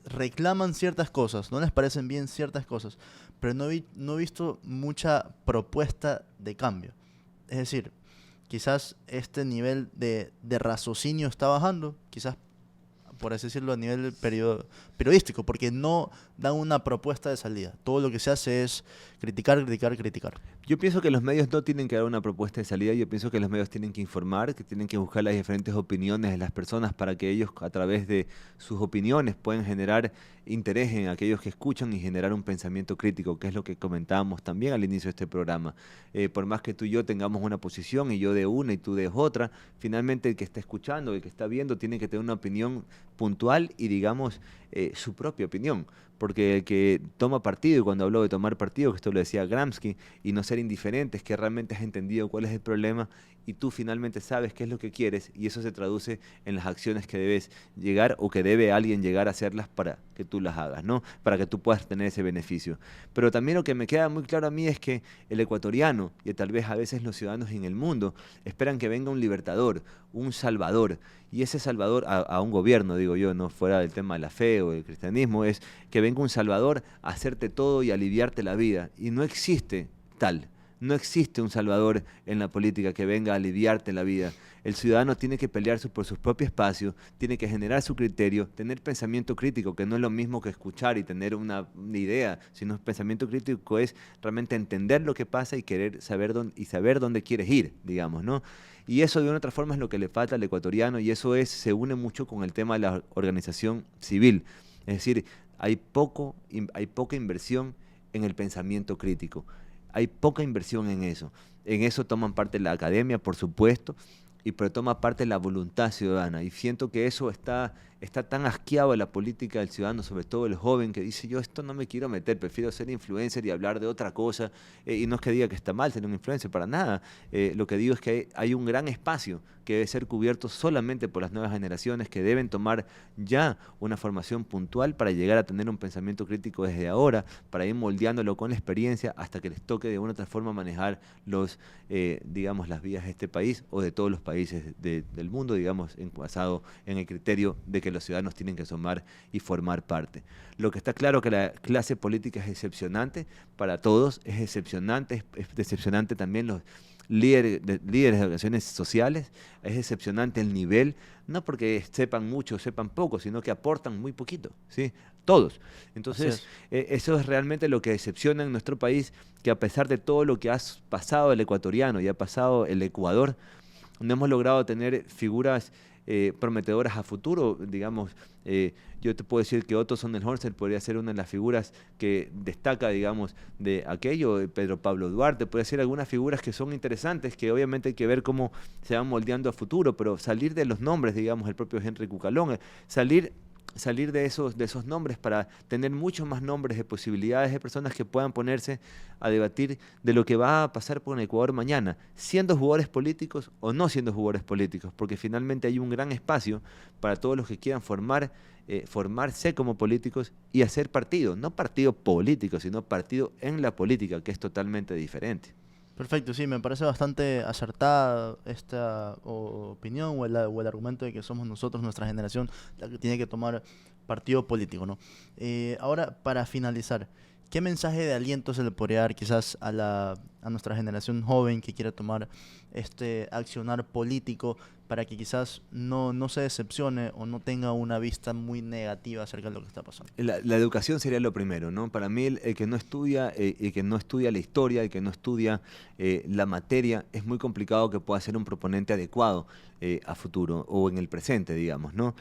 Speaker 1: reclaman ciertas cosas, no les parecen bien ciertas cosas, pero no he visto mucha propuesta de cambio. Es decir, quizás este nivel de raciocinio está bajando, quizás por así decirlo, a nivel periodístico, porque no dan una propuesta de salida. Todo lo que se hace es criticar, criticar, criticar.
Speaker 2: Yo pienso que los medios no tienen que dar una propuesta de salida, yo pienso que los medios tienen que informar, que tienen que buscar las diferentes opiniones de las personas para que ellos a través de sus opiniones puedan generar interés en aquellos que escuchan y generar un pensamiento crítico, que es lo que comentábamos también al inicio de este programa. Por más que tú y yo tengamos una posición y yo de una y tú de otra, finalmente el que está escuchando, el que está viendo, tiene que tener una opinión puntual y digamos su propia opinión. Porque el que toma partido, y cuando hablo de tomar partido, que esto lo decía Gramsci, y no ser indiferente, es que realmente has entendido cuál es el problema y tú finalmente sabes qué es lo que quieres y eso se traduce en las acciones que debes llegar o que debe alguien llegar a hacerlas para que tú las hagas, ¿no? Para que tú puedas tener ese beneficio. Pero también lo que me queda muy claro a mí es que el ecuatoriano y tal vez a veces los ciudadanos en el mundo esperan que venga un libertador, un salvador, y ese salvador a un gobierno, digo yo, no fuera del tema de la fe o del cristianismo, es que venga un salvador a hacerte todo y aliviarte la vida. Y no existe tal. No existe un salvador en la política que venga a aliviarte la vida. El ciudadano tiene que pelear por su propio espacio, tiene que generar su criterio, tener pensamiento crítico, que no es lo mismo que escuchar y tener una idea, sino pensamiento crítico es realmente entender lo que pasa y querer saber dónde quieres ir, digamos, ¿no? Y eso de una otra forma es lo que le falta al ecuatoriano y eso se une mucho con el tema de la organización civil. Es decir, hay poca inversión en el pensamiento crítico. Hay poca inversión en eso. En eso toman parte la academia, por supuesto, pero toma parte la voluntad ciudadana. Y siento que eso está tan asqueado de la política del ciudadano, sobre todo el joven, que dice, yo esto no me quiero meter, prefiero ser influencer y hablar de otra cosa. Y no es que diga que está mal ser un influencer, para nada. Lo que digo es que hay un gran espacio que debe ser cubierto solamente por las nuevas generaciones que deben tomar ya una formación puntual para llegar a tener un pensamiento crítico desde ahora, para ir moldeándolo con la experiencia hasta que les toque de una u otra forma manejar digamos, las vías de este país o de todos los países del mundo, digamos, basado en el criterio de que los ciudadanos tienen que asomar y formar parte. Lo que está claro que la clase política es decepcionante para todos, es decepcionante también los líderes de organizaciones sociales, es decepcionante el nivel, no porque sepan mucho o sepan poco, sino que aportan muy poquito, ¿sí? Todos. Entonces, eso es realmente lo que decepciona en nuestro país, que a pesar de todo lo que ha pasado el ecuatoriano y ha pasado el Ecuador, no hemos logrado tener figuras prometedoras a futuro, digamos. Yo te puedo decir que Otto Sonnenhorster podría ser una de las figuras que destaca, digamos, de aquello. Pedro Pablo Duarte, puede ser algunas figuras que son interesantes, que obviamente hay que ver cómo se van moldeando a futuro, pero salir de los nombres, digamos, el propio Henry Cucalón, salir de esos nombres para tener muchos más nombres de posibilidades de personas que puedan ponerse a debatir de lo que va a pasar con Ecuador mañana, siendo jugadores políticos o no siendo jugadores políticos, porque finalmente hay un gran espacio para todos los que quieran formarse como políticos y hacer partido, no partido político, sino partido en la política, que es totalmente diferente.
Speaker 1: Perfecto, sí, me parece bastante acertada esta opinión o el argumento de que somos nosotros, nuestra generación, la que tiene que tomar partido político, ¿no? Ahora, para finalizar, ¿qué mensaje de aliento se le podría dar quizás a nuestra generación joven que quiera tomar este accionar político para que quizás no se decepcione o no tenga una vista muy negativa acerca de lo que está pasando?
Speaker 2: La educación sería lo primero, ¿no? Para mí el que no estudia, la historia, el que no estudia la materia, es muy complicado que pueda ser un proponente adecuado a futuro o en el presente, digamos, ¿no?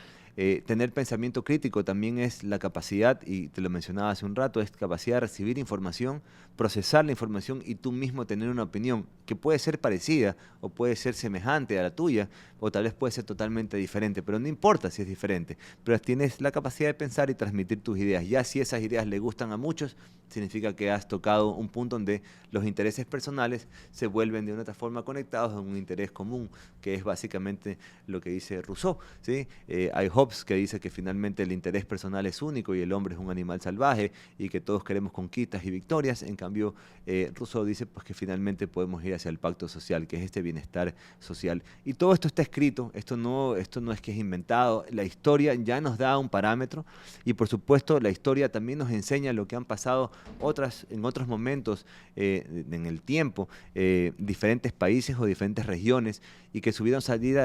Speaker 2: Tener pensamiento crítico también es la capacidad, y te lo mencionaba hace un rato, es capacidad de recibir información, procesar la información y tú mismo tener una opinión que puede ser parecida o puede ser semejante a la tuya o tal vez puede ser totalmente diferente, pero no importa si es diferente, pero tienes la capacidad de pensar y transmitir tus ideas. Ya si esas ideas le gustan a muchos, significa que has tocado un punto donde los intereses personales se vuelven de una otra forma conectados a un interés común, que es básicamente lo que dice Rousseau, ¿sí? I Hobbes, que dice que finalmente el interés personal es único y el hombre es un animal salvaje y que todos queremos conquistas y victorias. En cambio, Rousseau dice pues, que finalmente podemos ir hacia el pacto social, que es este bienestar social. Y todo esto está escrito, esto no es que es inventado, la historia ya nos da un parámetro y por supuesto la historia también nos enseña lo que han pasado en otros momentos en el tiempo, diferentes países o diferentes regiones y que supieron salir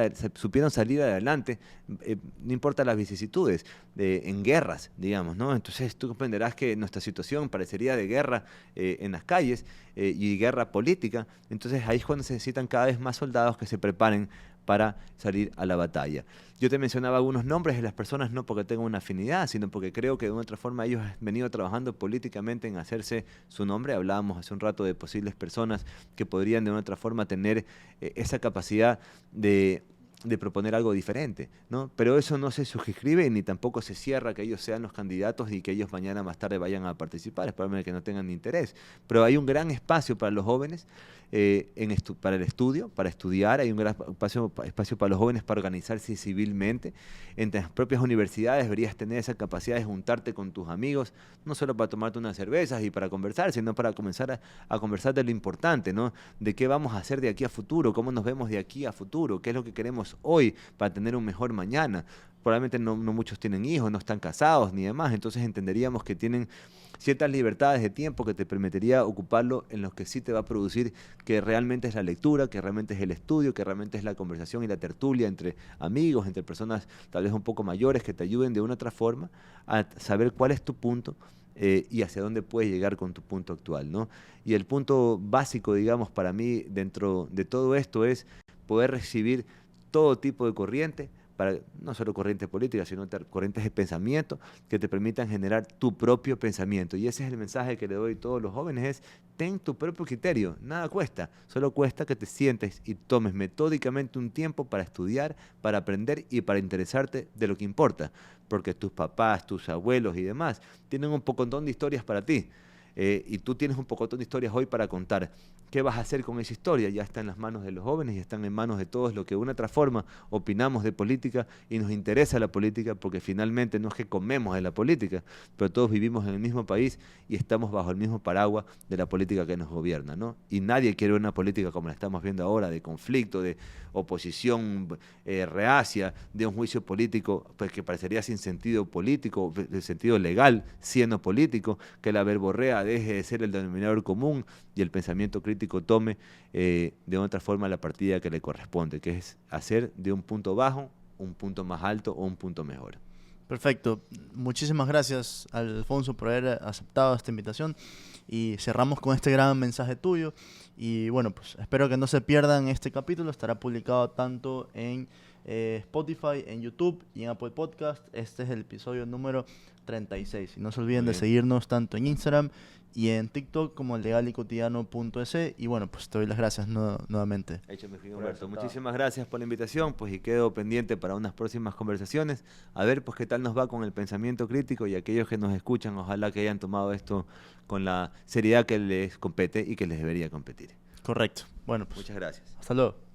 Speaker 2: adelante, no importa las vicisitudes, en guerras, digamos, ¿no? Entonces tú comprenderás que nuestra situación parecería de guerra en las calles y guerra política, entonces ahí es cuando se necesitan cada vez más soldados que se preparen para salir a la batalla. Yo te mencionaba algunos nombres de las personas no porque tengo una afinidad, sino porque creo que de una otra forma ellos han venido trabajando políticamente en hacerse su nombre. Hablábamos hace un rato de posibles personas que podrían de una otra forma tener esa capacidad de proponer algo diferente, ¿no? Pero eso no se suscribe ni tampoco se cierra que ellos sean los candidatos y que ellos mañana más tarde vayan a participar, es probable que no tengan interés. Pero hay un gran espacio para los jóvenes para el estudio, para estudiar, hay un gran espacio para los jóvenes para organizarse civilmente. En las propias universidades deberías tener esa capacidad de juntarte con tus amigos, no solo para tomarte unas cervezas y para conversar, sino para comenzar a conversar de lo importante, ¿no? De qué vamos a hacer de aquí a futuro, cómo nos vemos de aquí a futuro, qué es lo que queremos hoy para tener un mejor mañana. Probablemente no muchos tienen hijos, no están casados ni demás, entonces entenderíamos que tienen ciertas libertades de tiempo que te permitiría ocuparlo en los que sí te va a producir, que realmente es la lectura, que realmente es el estudio, que realmente es la conversación y la tertulia entre amigos, entre personas tal vez un poco mayores que te ayuden de una otra forma a saber cuál es tu punto y hacia dónde puedes llegar con tu punto actual, ¿no? Y el punto básico, digamos, para mí dentro de todo esto es poder recibir todo tipo de corriente, no solo corrientes políticas, sino corrientes de pensamiento que te permitan generar tu propio pensamiento. Y ese es el mensaje que le doy a todos los jóvenes, es ten tu propio criterio, nada cuesta, solo cuesta que te sientes y tomes metódicamente un tiempo para estudiar, para aprender y para interesarte de lo que importa, porque tus papás, tus abuelos y demás tienen un pocotón de historias para ti. Y tú tienes un pocotón de historias hoy para contar. ¿Qué vas a hacer con esa historia? Ya está en las manos de los jóvenes y están en manos de todos los que de una otra forma opinamos de política y nos interesa la política, porque finalmente no es que comemos de la política, pero todos vivimos en el mismo país y estamos bajo el mismo paraguas de la política que nos gobierna, ¿no? Y nadie quiere una política como la estamos viendo ahora, de conflicto, de oposición reacia, de un juicio político pues, que parecería sin sentido político, de sentido legal, siendo político, que la verborrea deje de ser el denominador común y el pensamiento crítico tome de otra forma la partida que le corresponde, que es hacer de un punto bajo un punto más alto o un punto mejor.
Speaker 1: Perfecto. Muchísimas gracias, Alfonso, por haber aceptado esta invitación y cerramos con este gran mensaje tuyo y bueno, pues espero que no se pierdan este capítulo, estará publicado tanto en Spotify, en YouTube y en Apple Podcast. Este es el episodio número 36 y no se olviden de seguirnos tanto en Instagram y en TikTok como legalycotidiano.es. Y bueno, pues te doy las gracias nuevamente.
Speaker 2: Hecho, mi fin, Humberto. Muchísimas gracias por la invitación, pues y quedo pendiente para unas próximas conversaciones, a ver pues qué tal nos va con el pensamiento crítico, y aquellos que nos escuchan, ojalá que hayan tomado esto con la seriedad que les compete y que les debería competir.
Speaker 1: Correcto. Bueno, pues
Speaker 2: muchas gracias.
Speaker 1: Hasta luego.